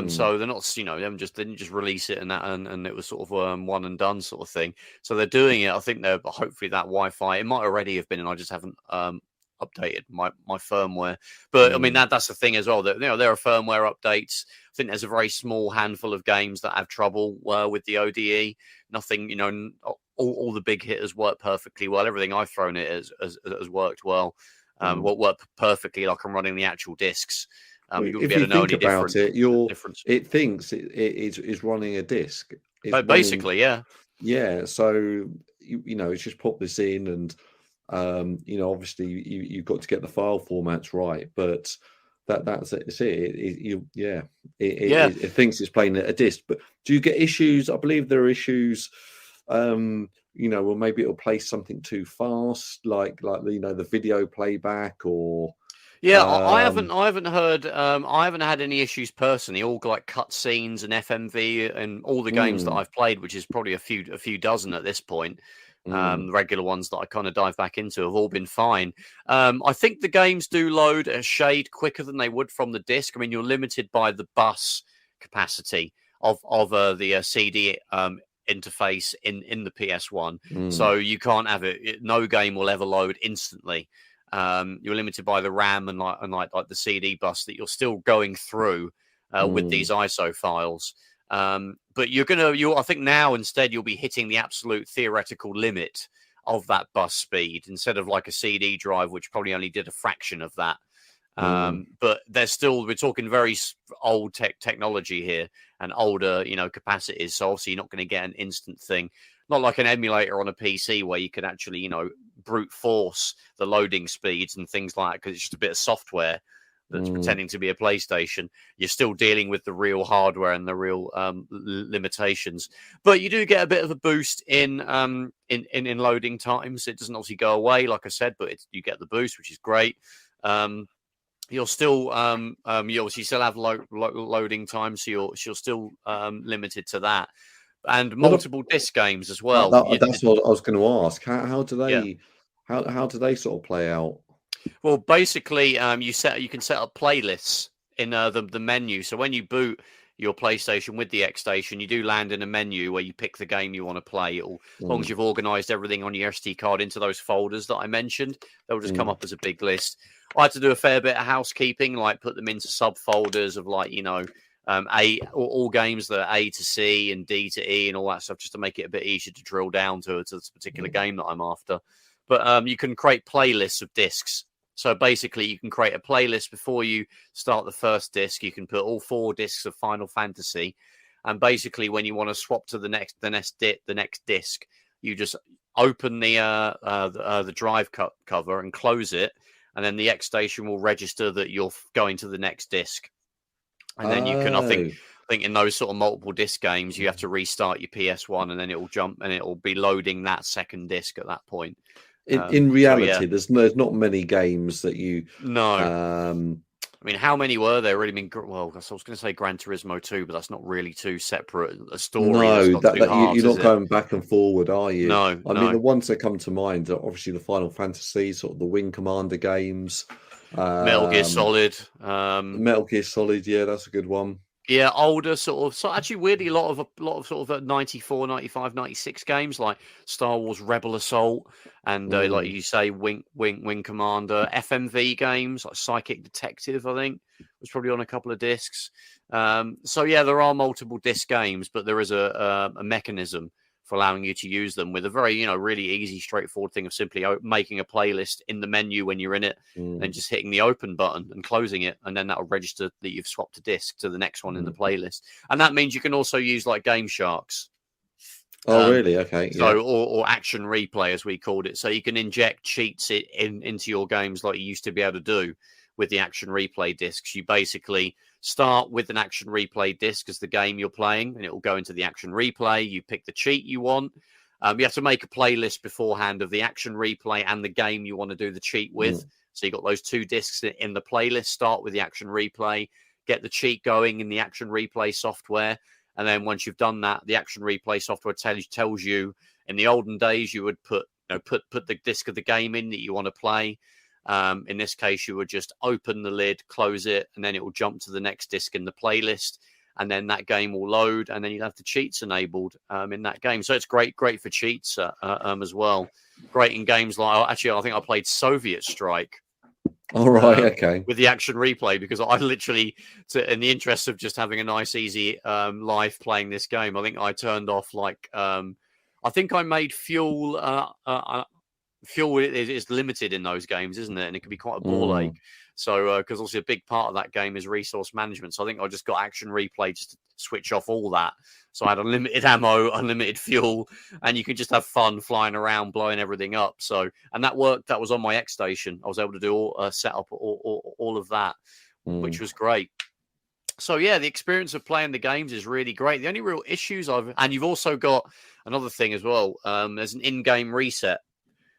So they're not, they didn't just release it and it was sort of one and done sort of thing. So they're doing it. I think they're hopefully that Wi-Fi. It might already have been, and I just haven't updated my firmware. But I mean that's the thing as well. That there are firmware updates. I think there's a very small handful of games that have trouble with the ODE. Nothing, all the big hitters work perfectly well. Everything I've thrown it has worked well. Worked perfectly like I'm running the actual discs. If you think about it, it thinks it's running a disc. Basically, yeah. Yeah, so it's just pop this in, and obviously you've got to get the file formats right, but that's it. It thinks it's playing a disc. But do you get issues? I believe there are issues. Well, maybe it'll play something too fast, like the video playback, or. Yeah, I haven't heard. I haven't had any issues personally. All like cutscenes and FMV and all the games that I've played, which is probably a few dozen at this point. The regular ones that I kind of dive back into have all been fine. I think the games do load a shade quicker than they would from the disc. I mean, you're limited by the bus capacity of the CD interface in the PS1, so you can't have it. No game will ever load instantly. You're limited by the RAM and like the CD bus that you're still going through with these ISO files. But I think now instead you'll be hitting the absolute theoretical limit of that bus speed instead of like a CD drive, which probably only did a fraction of that. But we're talking very old technology here and older, capacities. So obviously you're not going to get an instant thing. Not like an emulator on a PC where you can actually, brute force the loading speeds and things like that, because it's just a bit of software that's pretending to be a PlayStation. You're still dealing with the real hardware and the real limitations. But you do get a bit of a boost in loading times. It doesn't obviously go away, like I said, but you get the boost, which is great. You'll still you obviously still have loading time, so you're still limited to that. And multiple disc games as well. That's what I was going to ask. How do they how do they sort of play out? Well, basically, you can set up playlists in the menu. So when you boot your PlayStation with the XStation, you do land in a menu where you pick the game you want to play. As long as you've organized everything on your SD card into those folders that I mentioned, they'll just come up as a big list. I had to do a fair bit of housekeeping, like put them into subfolders of like, all games that are A to C and D to E and all that stuff, just to make it a bit easier to drill down to this particular game that I'm after. But you can create playlists of discs. So basically, you can create a playlist before you start the first disc. You can put all 4 discs of Final Fantasy, and basically, when you want to swap to the next disc, you just open the drive cover and close it, and then the XStation will register that you're going to the next disc. And then you can, I think in those sort of multiple disc games, you have to restart your PS1, and then it will jump and it will be loading that second disc at that point. In reality, there's not many games that you I mean, how many were there? Really? I mean, well, I was going to say Gran Turismo 2, but that's not really too separate a story. That's No, got two halves, you're is not it? going back and forward, are you? No, I mean, no. the ones that come to mind are obviously the Final Fantasy, sort of the Wing Commander games. Metal Gear Solid. Metal Gear Solid, yeah, that's a good one. Yeah, older sort of. So actually, weirdly, a lot of sort of 94, 95, 96 games like Star Wars Rebel Assault and like you say, Wing Commander, FMV games like Psychic Detective. I think was probably on a couple of discs. So yeah, there are multiple disc games, but there is a mechanism for allowing you to use them with a very, really easy, straightforward thing of simply making a playlist in the menu when you're in it, and just hitting the open button and closing it, and then that'll register that you've swapped a disc to the next one in the playlist. And that means you can also use like Game Sharks. Oh, really? Okay. So, or Action Replay, as we called it. So you can inject cheats into your games like you used to be able to do with the Action Replay discs. You basically start with an Action Replay disc as the game you're playing, and it will go into the Action Replay. You pick the cheat you want. You have to make a playlist beforehand of the Action Replay and the game you want to do the cheat with. So you've got those two discs in the playlist. Start with the Action Replay, get the cheat going in the Action Replay software. And then once you've done that, the Action Replay software tells you, in the olden days, you would put the disc of the game in that you want to play. In this case, you would just open the lid, close it, and then it will jump to the next disc in the playlist. And then that game will load, and then you'll have the cheats enabled in that game. So it's great for cheats as well. Great in games like, actually, I think I played Soviet Strike. All right, okay. With the Action Replay, because I literally, in the interest of just having a nice, easy life playing this game, I think I turned off I think I made fuel. Fuel is limited in those games, isn't it? And it can be quite a ball ache. So, because obviously a big part of that game is resource management. So I think I just got Action Replay just to switch off all that. So I had unlimited ammo, unlimited fuel, and you can just have fun flying around, blowing everything up. So, and that worked. That was on my XStation. I was able to do set up all of that, which was great. So yeah, the experience of playing the games is really great. The only real issues and you've also got another thing as well. There's an in-game reset.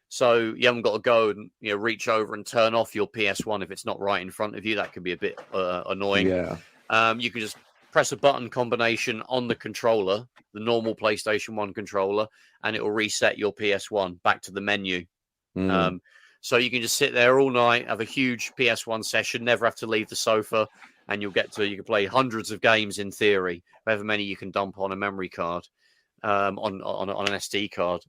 So you haven't got to go and reach over and turn off your PS1 if it's not right in front of you. That can be a bit annoying. Yeah. You can just press a button combination on the controller, the normal PlayStation 1 controller, and it will reset your PS1 back to the menu. So you can just sit there all night, have a huge PS1 session, never have to leave the sofa, and you can play hundreds of games in theory, however many you can dump on a memory card, on an SD card.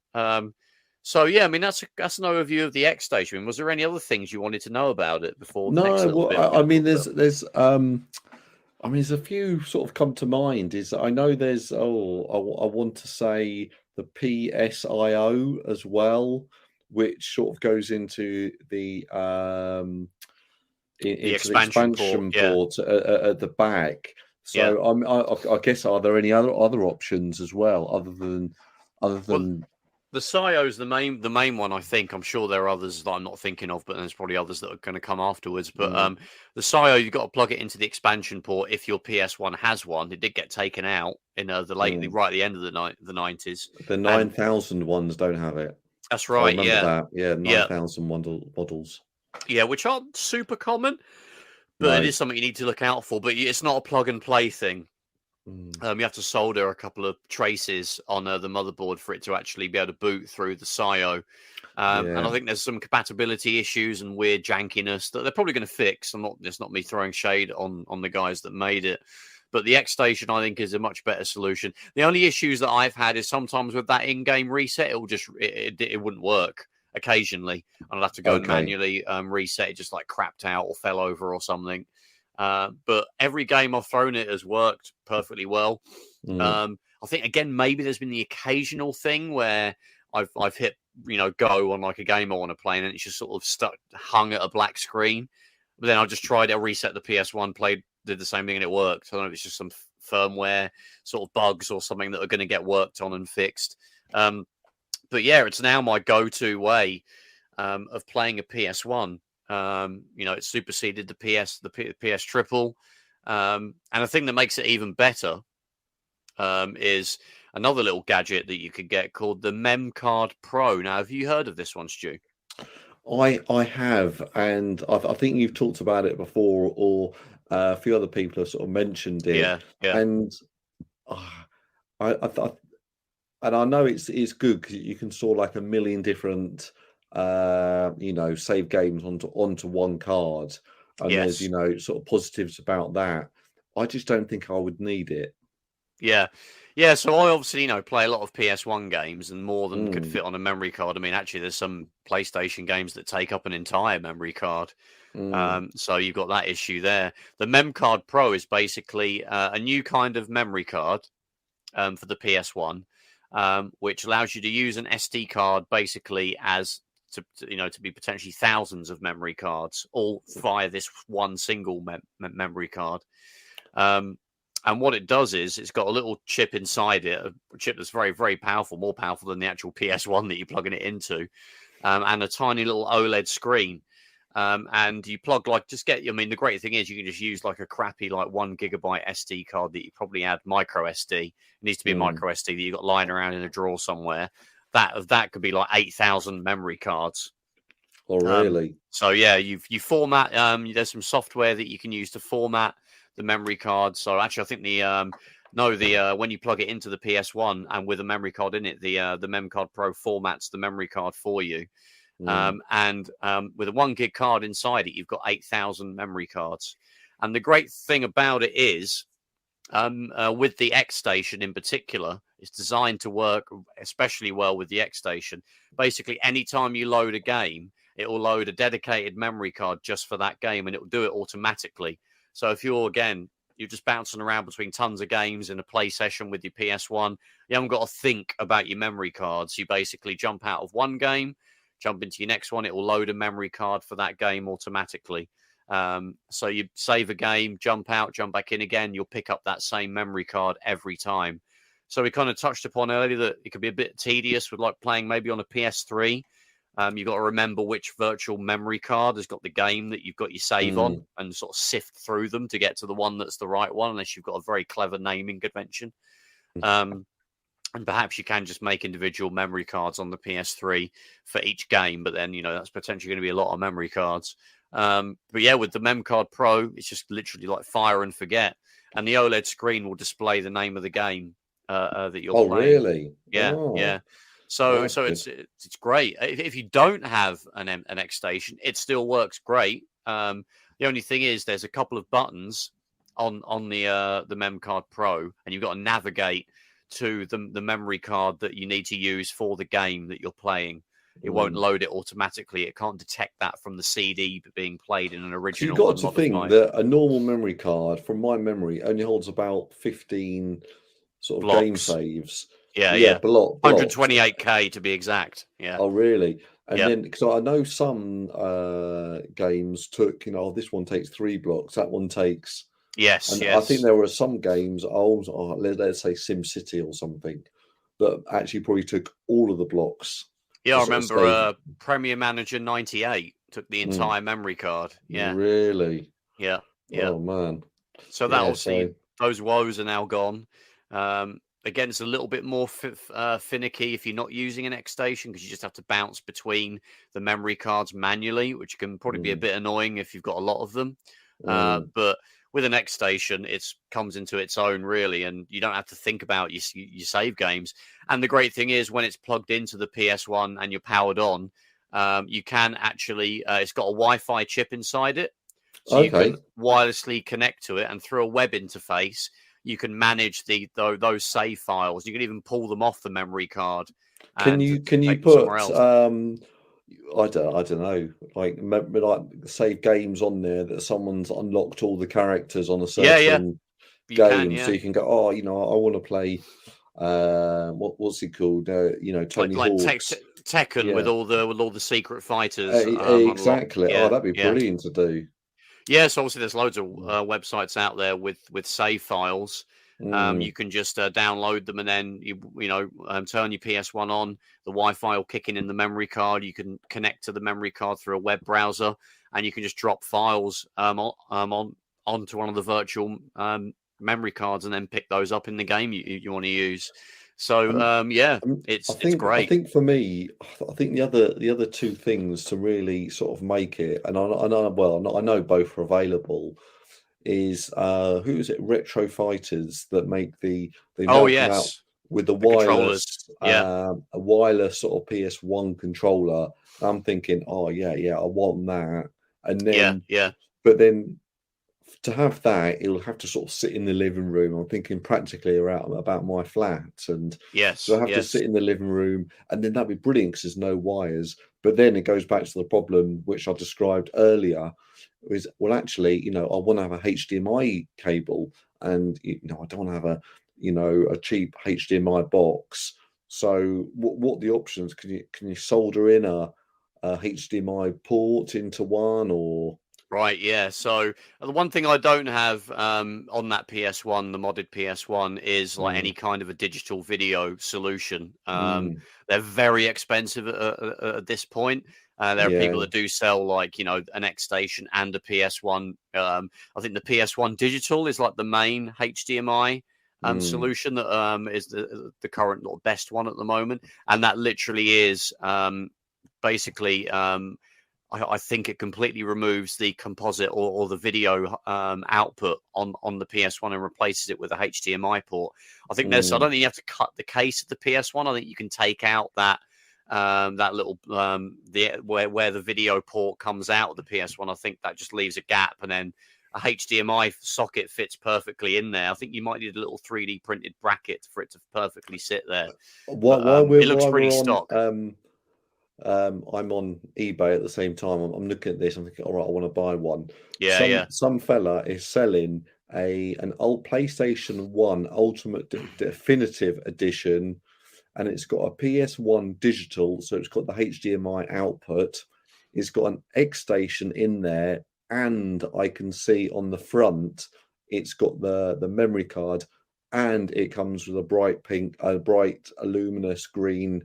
So yeah, I mean that's an overview of the XStation. I mean, was there any other things you wanted to know about it before? I mean, there's a few sort of come to mind. I know there's I want to say the PSIO as well, which sort of goes into the expansion port at the back. So I guess, are there any other options as well other than? Well, the SIO's the main one, I think. I'm sure there are others that I'm not thinking of, but there's probably others that are going to come afterwards. But the SIO, you've got to plug it into the expansion port if your PS1 has one. It did get taken out in right at the end of the 90s. The 9000 ones don't have it. That's right. I remember that. Yeah, 9000 models. Yeah, which aren't super common, but it is something you need to look out for. But it's not a plug and play thing. You have to solder a couple of traces on the motherboard for it to actually be able to boot through the SIO. And I think there's some compatibility issues and weird jankiness that they're probably going to fix. It's not me throwing shade on the guys that made it. But the XStation, I think, is a much better solution. The only issues that I've had is sometimes with that in-game reset, it wouldn't work occasionally. And I'd have to go and manually reset it, just like crapped out or fell over or something. But every game I've thrown it has worked perfectly well. I think, again, maybe there's been the occasional thing where I've hit, go on like a game I want to play, and it's just sort of hung at a black screen. But then I just tried it, I reset the PS1, did the same thing, and it worked. I don't know if it's just some firmware sort of bugs or something that are going to get worked on and fixed. But yeah, it's now my go-to way of playing a PS1. It superseded the PS Triple. And the thing that makes it even better is another little gadget that you could get called the MemCard PRO. Now, have you heard of this one, Stu? I have, and I think you've talked about it before, or a few other people have sort of mentioned it, Yeah, yeah, and uh, I and I know it's good because you can store like a million different save games onto one card, and there's yes. sort of positives about that. I just don't think I would need it. Yeah. Yeah, so I obviously, play a lot of PS1 games and more than could Mm, fit on a memory card. I mean, actually, there's some PlayStation games that take up an entire memory card. mm, So you've got that issue there. The MemCard Pro is basically a new kind of memory card for the PS1, which allows you to use an SD card basically as to be potentially thousands of memory cards, all via this one single memory card. Um, and what it does is it's got a little chip inside it, a chip that's very, very powerful, more powerful than the actual PS1 that you're plugging it into, and a tiny little OLED screen. And you plug the great thing is you can just use like a crappy, like 1 GB SD card that you probably add micro SD. It needs to be a mm. micro SD that you've got lying around in a drawer somewhere. That could be like 8,000 memory cards. Oh, really? So yeah, you format. There's some software that you can use to format the memory card. So actually, I think when you plug it into the PS1 and with a memory card in it, the MemCard Pro formats the memory card for you. Mm, And with a 1 GB card inside it, you've got 8,000 memory cards. And the great thing about it is, with the XStation in particular, it's designed to work especially well with the XStation. Basically, anytime you load a game, it will load a dedicated memory card just for that game, and it will do it automatically. So if you're just bouncing around between tons of games in a play session with your PS1, you haven't got to think about your memory cards. You basically jump out of one game, jump into your next one. It will load a memory card for that game automatically. So you save a game, jump out, jump back in again. You'll pick up that same memory card every time. So we kind of touched upon earlier that it could be a bit tedious with like playing maybe on a PS3. You've got to remember which virtual memory card has got the game that you've got your save on mm. and sort of sift through them to get to the one that's the right one, unless you've got a very clever naming convention. And perhaps you can just make individual memory cards on the PS3 for each game, but then, that's potentially going to be a lot of memory cards. But yeah, with the MemCard Pro, it's just literally like fire and forget. And the OLED screen will display the name of the game that you're Oh, playing. really? Yeah, Oh, yeah. So that's good. it's great. If you don't have an XStation, it still works great. The only thing is there's a couple of buttons on the MemCard Pro, and you've got to navigate to the memory card that you need to use for the game that you're playing. It won't Mm. load it automatically. It can't detect that from the CD being played in an So you've original got and to think modified that a normal memory card, from my memory, only holds about 15 sort of game blocks. saves. Yeah, Yeah, yeah. blocks. 128K to be exact. Yeah. Oh, really? And Yep. then, because I know some games took, this one takes 3 blocks, that one takes, Yes, and I think yes. there were some games, let's say SimCity or something, that actually probably took all of the blocks Yeah, to I sort of remember save. Premier Manager 98 took the Mm, entire memory card. Yeah, really? yeah, yeah. Oh, man. So that Yeah, so, obviously those woes are now gone. Again, it's a little bit more finicky if you're not using an XStation because you just have to bounce between the memory cards manually, which can probably be a mm, bit annoying if you've got a lot of them. mm, But with an XStation, it comes into its own really, and you don't have to think about your save games. And the great thing is when it's plugged into the PS1 and you're powered on, you can actually it's got a Wi-Fi chip inside it. So you okay. can wirelessly connect to it, and through a web interface, you can manage those save files. You can even pull them off the memory card Can and you to can you take them somewhere put else. I don't know, like save games on there that someone's unlocked all the characters on a Yeah, yeah, certain you can. game, so Yeah, you can go, oh, I want to play what's it called? like Tony Hawk's. Tekken Yeah, with all the secret fighters unlocked. exactly. Oh, Yeah, that'd be yeah. brilliant to do. Yeah, so obviously there's loads of Mm, websites out there with save files. mm, You can just download them and then turn your PS1 on. The Wi-Fi will kick in the memory card. You can connect to the memory card through a web browser, and you can just drop files onto one of the virtual memory cards and then pick those up in the game you want to use. So yeah, I it's great. I think for me, I think the other two things to really sort of make it, and I know both are available. Is who is it? Retro Fighters that make they Oh knock them out yes, with the the controllers. Yeah, a wireless sort of PS1 controller. I'm thinking, oh yeah, I want that. And then, yeah, but then to have that, it'll have to sort of sit in the living room. I'm thinking practically about my flat, and so I have to yes. sit in the living room, and then that'd be brilliant because there's no wires. But then it goes back to the problem which I described earlier, is well, actually, I want to have a HDMI cable, and I don't want to have a cheap HDMI box. So what the options? Can you solder in a HDMI port into one, or Right, yeah. So the one thing I don't have on that PS1, the modded PS1, is like any mm, kind of a digital video solution. mm, They're very expensive at this point. There are people yeah, that do sell like an XStation and a PS1. I think the PS1 digital is like the main HDMI mm, solution that is the current or best one at the moment, and that literally is basically. I think it completely removes the composite or the video output on the PS1 and replaces it with a HDMI port. I think I mm. don't think you have to cut the case of the PS1. I think you can take out that little where the video port comes out of the PS1. I think that just leaves a gap, and then a HDMI socket fits perfectly in there. I think you might need a little 3D printed bracket for it to perfectly sit there, but it looks While pretty we're on, stock. I'm on eBay at the same time. I'm looking at this. I'm thinking, all right, I want to buy one. Yeah, yeah. Some fella is selling an old PlayStation One Ultimate Definitive Edition, and it's got a PS1 digital, so it's got the HDMI output. It's got an XStation in there, and I can see on the front it's got the memory card, and it comes with a bright luminous green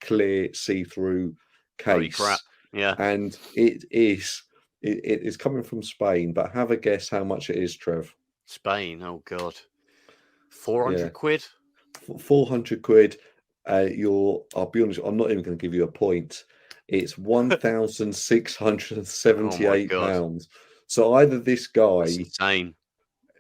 clear see-through Holy crap. case, Yeah. and it is coming from Spain. But have a guess how much it is, Trev. Spain. Oh God. Yeah, 400 quid. 400 quid. I'll be honest, I'm not even going to give you a point. It's Oh my God. £1,678. So either this That's guy, insane.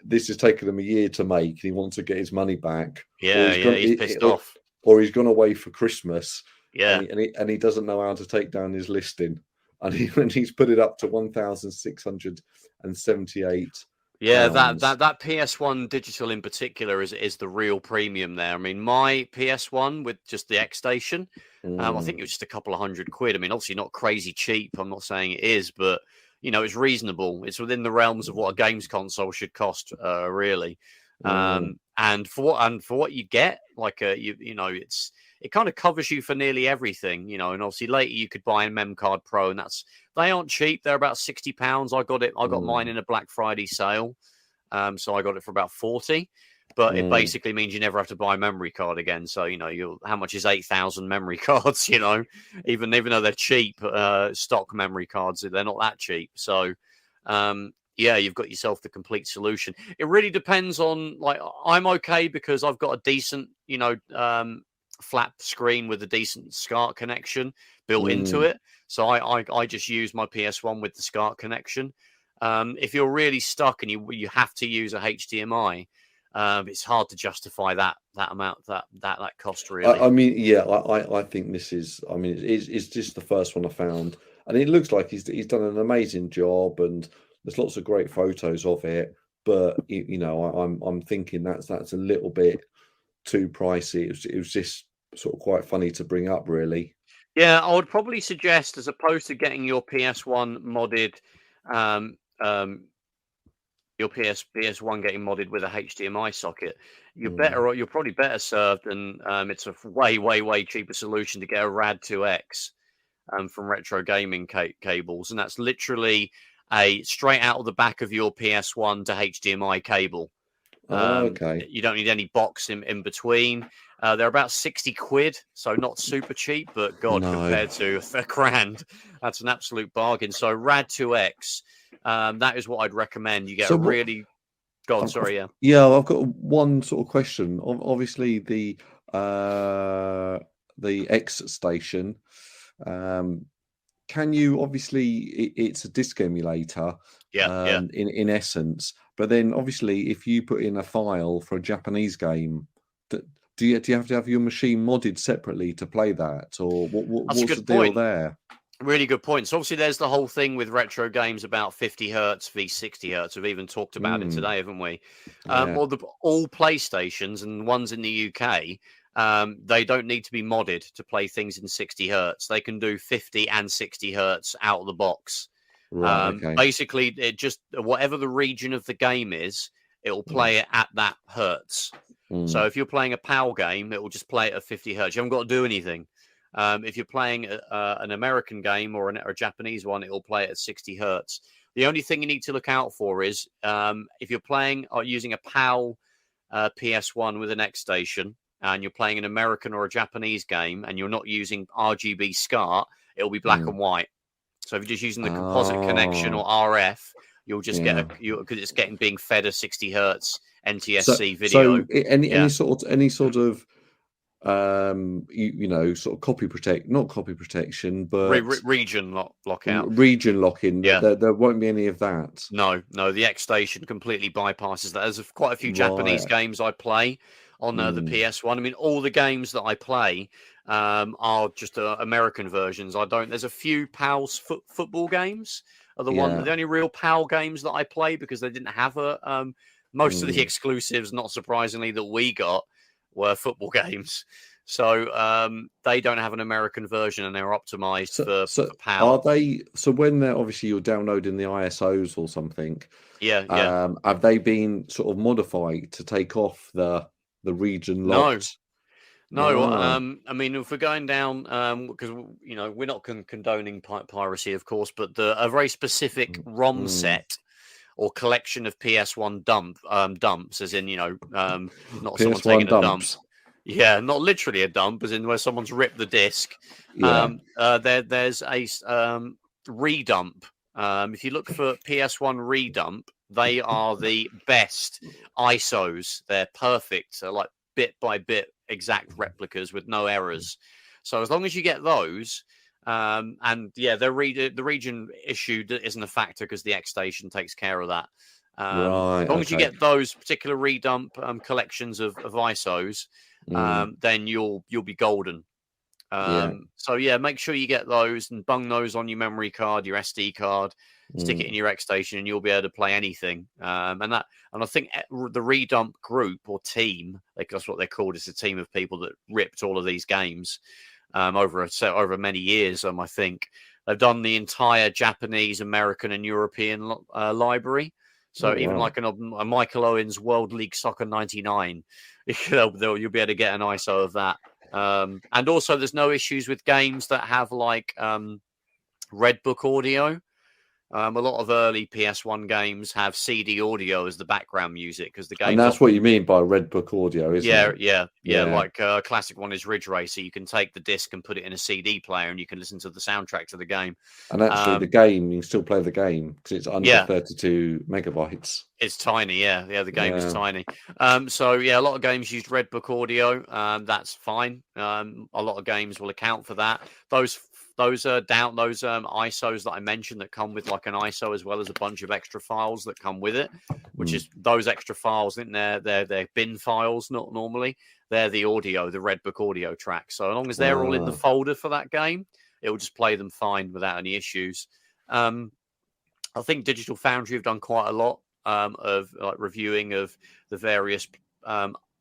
this has taken him a year to make, and he wants to get his money back, or Yeah, he's yeah. gone, He's pissed off. or he's gone away for Christmas, Yeah. and he doesn't know how to take down his listing, and he's put it up to £1,678. Yeah, that PS1 digital in particular is the real premium there. I mean, my PS1 with just the X Station, I think it was just a couple of £100. I mean, obviously not crazy cheap. I'm not saying it is, but it's reasonable. It's within the realms of what a games console should cost, really. And for what you get, like it kind of covers you for nearly everything, and obviously later you could buy a MemCard PRO, and they aren't cheap. They're about £60. I got mine in a Black Friday sale. So I got it for about 40, but it basically means you never have to buy a memory card again. So, how much is 8,000 memory cards, even though they're cheap, stock memory cards, they're not that cheap. So, yeah, you've got yourself the complete solution. It really depends on, like, I'm okay because I've got a decent, flat screen with a decent SCART connection built into it. So I just use my PS1 with the SCART connection. If you're really stuck and you have to use a HDMI, it's hard to justify that amount that cost really. I mean, yeah, I think this is. I mean, it's just the first one I found, and it looks like he's done an amazing job, and there's lots of great photos of it. But I'm thinking that's a little bit too pricey. It was just sort of quite funny to bring up, really. Yeah, I would probably suggest, as opposed to getting your PS1 modded, um, um, your PS1 getting modded with a HDMI socket, you're probably better served, and it's a way cheaper solution to get a Rad2X from Retro Gaming cables, and that's literally a straight out of the back of your PS1 to HDMI cable. Okay. You don't need any box in between. They're about 60 quid, so not super cheap, but God, No. compared to £1,000, that's an absolute bargain. So Rad2X, that is what I'd recommend. You get really. Go on, sorry, yeah. Yeah, I've got one sort of question. Obviously, the the XStation. Can you obviously it's a disc emulator, in essence, but then obviously if you put in a file for a Japanese game, do you have to have your machine modded separately to play that, or what's the deal there? Really good point. So obviously there's the whole thing with retro games about 50 hertz v 60 hertz. We've even talked about it today, haven't we? All PlayStations and ones in the UK, they don't need to be modded to play things in 60 hertz. They can do 50 and 60 hertz out of the box. Right. Okay. Basically, it just whatever the region of the game is, it will play it at that hertz. So if you're playing a PAL game, it will just play it at 50 hertz. You haven't got to do anything. If you're playing an American game or a Japanese one, it will play it at 60 hertz. The only thing you need to look out for is if you're playing or using a PAL PS1 with an XStation, and you're playing an American or a Japanese game, and you're not using RGB SCART, it'll be black and white. So if you're just using the composite connection or RF, you'll just get because it's being fed a 60 hertz NTSC video. So any sort of sort of not copy protection, but region lockout, region locking. Yeah, there won't be any of that. No, the XStation completely bypasses that. There's quite a few Japanese games I play on the PS1. I mean, all the games that I play are just American versions. There's a few PAL's football games are the only real PAL games that I play, because they didn't have most of the exclusives, not surprisingly, that we got were football games. So they don't have an American version, and they're optimized for PAL. Are they? So when they're obviously you're downloading the ISOs or something, have they been sort of modified to take off the region locked? No. I mean, if we're going down, because we're not condoning piracy, of course, but a very specific ROM set or collection of PS1 dumps, as in not someone taking a dump. Yeah, not literally a dump, as in where someone's ripped the disc. There's a redump. If you look for PS1 redump, they are the best ISOs. They're perfect, like bit by bit exact replicas with no errors. So as long as you get those, the region issue isn't a factor because the XStation takes care of that. As long as you get those particular redump collections of ISOs, then you'll be golden. So make sure you get those and bung those on your memory card, your SD card, stick it in your XStation, and you'll be able to play anything. And I think the redump group or team, that's what they're called, is a team of people that ripped all of these games over many years. I think they've done the entire Japanese, American, and European library. So even like a Michael Owen's World League Soccer 99, you'll be able to get an ISO of that. And also, there's no issues with games that have like Red Book audio. A lot of early PS1 games have CD audio as the background music because the game. And that's what you mean by Red Book audio, isn't it? Yeah. Like a classic one is Ridge Racer. You can take the disc and put it in a CD player, and you can listen to the soundtrack to the game. And actually, the game, you can still play the game because it's under 32 megabytes. It's tiny, the game is tiny. So a lot of games used Red Book audio. That's fine. A lot of games will account for that. Those ISOs that I mentioned that come with like an ISO as well as a bunch of extra files that come with it, which is those extra files in they're bin files, not normally. They're the audio, the Red Book audio tracks. So as long as they're all in the folder for that game, it will just play them fine without any issues. I think Digital Foundry have done quite a lot of like reviewing of the various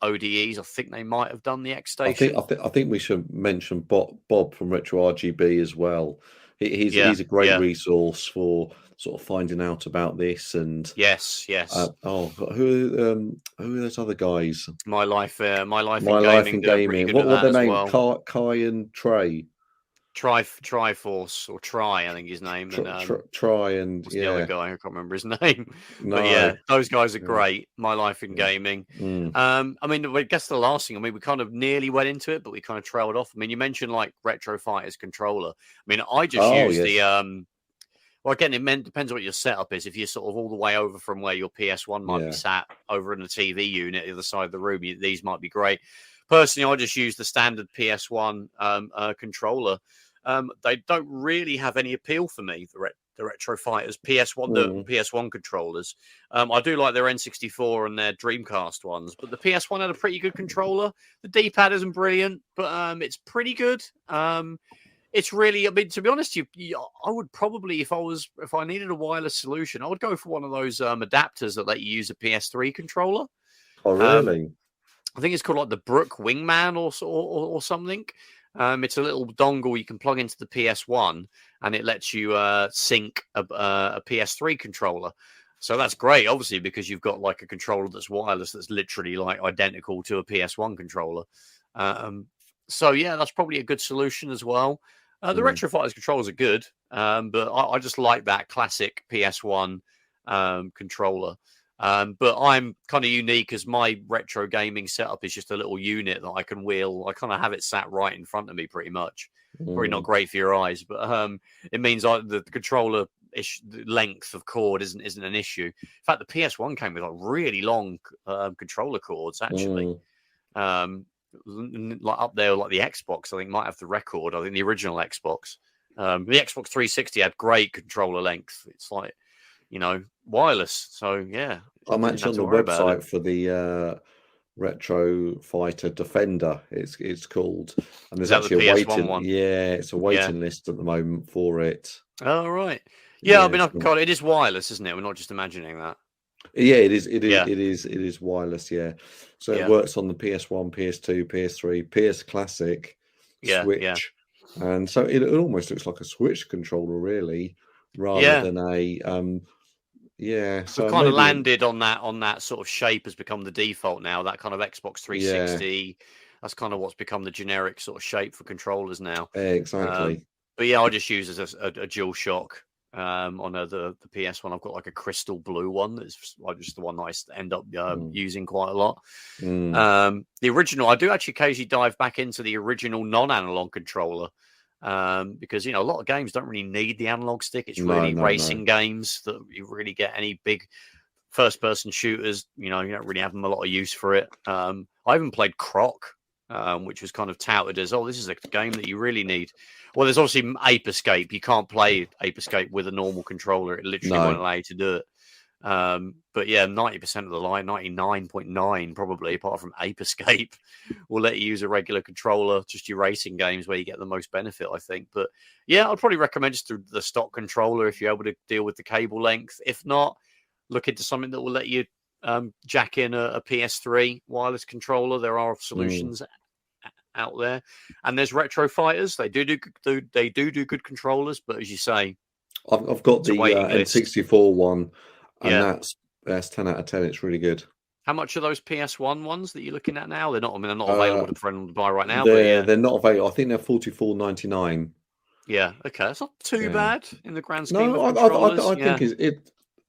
ODEs. I think they might have done the XStation. I think we should mention Bob from Retro RGB as well. He's a great resource for sort of finding out about this. And yes. Who are those other guys? My Life in Gaming. What were their name? Kai and Trey. Triforce or Try, I think his name. Try and the other guy, I can't remember his name. No. But those guys are great. My Life in Gaming. I mean, I guess the last thing, we kind of nearly went into it, but we kind of trailed off. I mean, you mentioned like Retro Fighters controller. I mean, I just use the well, again, it depends on what your setup is. If you're sort of all the way over from where your PS1 might be sat over in the TV unit, the other side of the room, these might be great. personally, I just use the standard PS1 controller. They don't really have any appeal for me. The Retro Fighters PS1, the PS1 controllers. I do like their N64 and their Dreamcast ones, but the PS1 had a pretty good controller. The D-pad isn't brilliant, but it's pretty good. It's really, I mean, to be honest, I would probably, if I needed a wireless solution, I would go for one of those adapters that let you use a PS3 controller. Oh, really? I think it's called like the Brook Wingman or something. It's a little dongle you can plug into the PS1, and it lets you sync a PS3 controller. So that's great, obviously, because you've got like a controller that's wireless that's literally like identical to a PS1 controller. So yeah, that's probably a good solution as well. The Retro Fighters controllers are good, but I just like that classic PS1 controller. But I'm kind of unique as my retro gaming setup is just a little unit that I can wheel. I kind of have it sat right in front of me pretty much. Probably not great for your eyes, but it means the controller length of cord isn't an issue. In fact, the PS1 came with like really long controller cords, actually. Like up there, like the Xbox, I think might have the record. I think the original Xbox, the Xbox 360 had great controller length. It's like, wireless. So yeah, I'm actually on the website for the Retro Fighter Defender. It's called, and there's actually a waiting. One? Yeah, it's a waiting list at the moment for it. Oh right, yeah. I mean, it is wireless, isn't it? We're not just imagining that. Yeah, it is. It is wireless. Yeah, so it works on the PS1, PS2, PS3, PS Classic, Switch, and so it almost looks like a Switch controller, really, rather than a. So we've kind of landed on that sort of shape has become the default now. That kind of Xbox 360. That's kind of what's become the generic sort of shape for controllers now. Exactly. But yeah, I just use as a dual shock. On the PS1, I've got like a crystal blue one. That's just the one that I end up using quite a lot. The original, I do actually occasionally dive back into the original non-analog controller because a lot of games don't really need the analog stick. It's really racing games that you really get any big first-person shooters. You don't really have them a lot of use for it. I even played Croc, which was kind of touted as, this is a game that you really need. Well, there's obviously Ape Escape. You can't play Ape Escape with a normal controller. It literally won't allow you to do it. But yeah, 90% of the line, 99.9 probably, apart from Ape Escape, will let you use a regular controller, just your racing games where you get the most benefit, I think. But yeah, I'd probably recommend just the stock controller if you're able to deal with the cable length. If not, look into something that will let you jack in a PS3 wireless controller. There are solutions out there, and there's Retro Fighters. They do good controllers, but as you say, I've got the N64 one, and that's 10 out of 10. It's really good. How much are those PS1 ones that you're looking at now? They're not available for anyone to buy right now. They're not available. I think they're $44.99. Yeah, okay, that's not too bad in the grand scheme of controllers. I think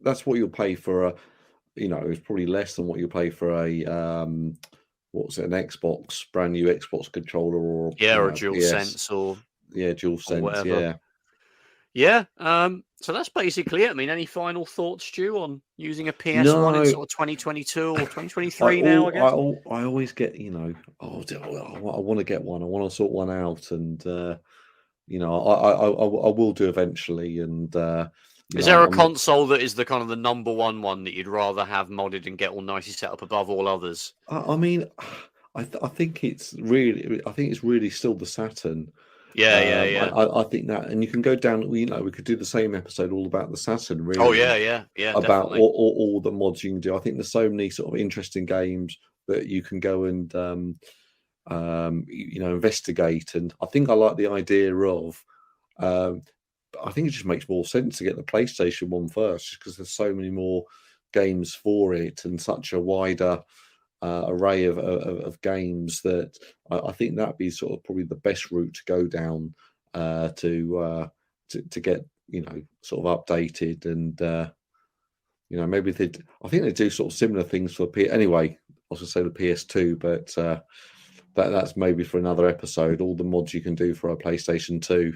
that's what you'll pay for a. It's probably less than what you pay for a an Xbox, brand new Xbox controller, or a DualSense or DualSense, yeah. So that's basically it. I mean, any final thoughts, Stu, on using a PS1 in sort of 2022 or 2023 now? I guess I always get I want to get one. I want to sort one out, and I will do eventually. And is there a console that is the kind of the number one that you'd rather have modded and get all nicely set up above all others? I mean, I think it's really still the Saturn. Yeah. I think that, and you can go down. We could do the same episode all about the Saturn. Really. Oh yeah. About all the mods you can do. I think there's so many sort of interesting games that you can go and investigate. And I think I like the idea of. I think it just makes more sense to get the PlayStation one first, because there's so many more games for it and such a wider array of games that I think that'd be sort of probably the best route to go down to get sort of updated, and maybe I think they do sort of similar things for anyway. I was going to say the PS2, but that's maybe for another episode. All the mods you can do for a PlayStation 2.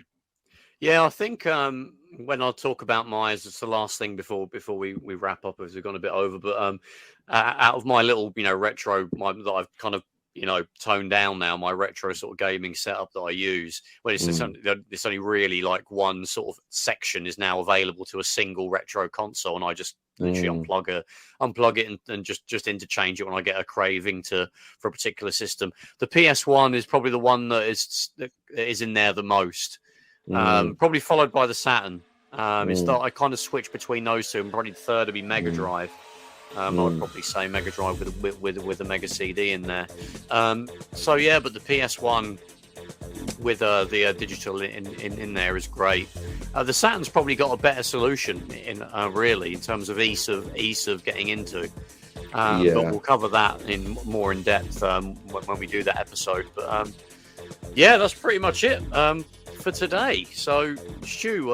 Yeah, I think when I talk about mine, it's the last thing before we wrap up, as we've gone a bit over. But out of my little retro that I've kind of you know, toned down now my retro sort of gaming setup that I use. Well, it's only really like one sort of section is now available to a single retro console, and I just literally unplug it and just interchange it when I get a craving for a particular system. The PS1 is probably the one that is in there the most, probably followed by the Saturn. It's that I kind of switch between those two, and probably the third would be Mega Drive. I would probably say Mega Drive with a Mega CD in there. So yeah, but the PS1 with the digital in there is great. The Saturn's probably got a better solution in terms of ease of getting into. But we'll cover that more in depth when we do that episode. But yeah, that's pretty much it for today. So Stu,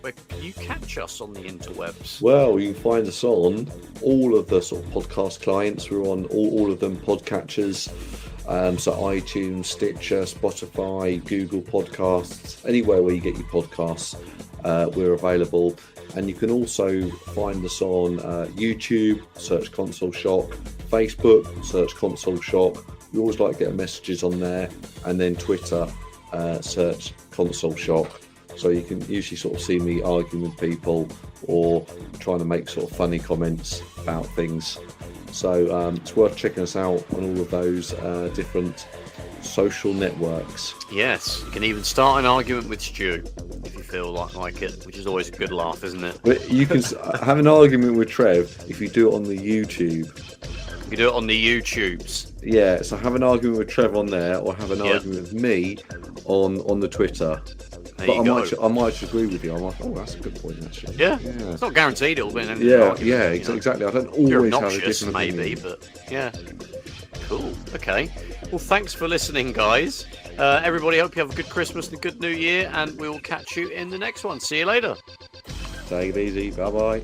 where can you catch us on the interwebs? Well, you can find us on all of the sort of podcast clients. We're on all of them podcatchers. So iTunes, Stitcher, Spotify, Google Podcasts, anywhere where you get your podcasts, we're available. And you can also find us on YouTube, search Console Shock, Facebook, search Console Shock. We always like to get messages on there. And then Twitter, search Console Shock. So you can usually sort of see me arguing with people or trying to make sort of funny comments about things. So it's worth checking us out on all of those different social networks. Yes, you can even start an argument with Stu if you feel like it, which is always a good laugh, isn't it? But you can have an argument with Trev if you do it on the YouTube. You can do it on the YouTubes. Yeah, so have an argument with Trev on there, or have an argument with me on the Twitter. There But I might agree with you. I'm like, oh, that's a good point, actually. Yeah. It's not guaranteed it'll win any argument, exactly. I don't always have a different maybe, opinion. But yeah. Cool. Okay. Well, thanks for listening, guys. Everybody, hope you have a good Christmas and a good New Year, and we will catch you in the next one. See you later. Take it easy. Bye-bye.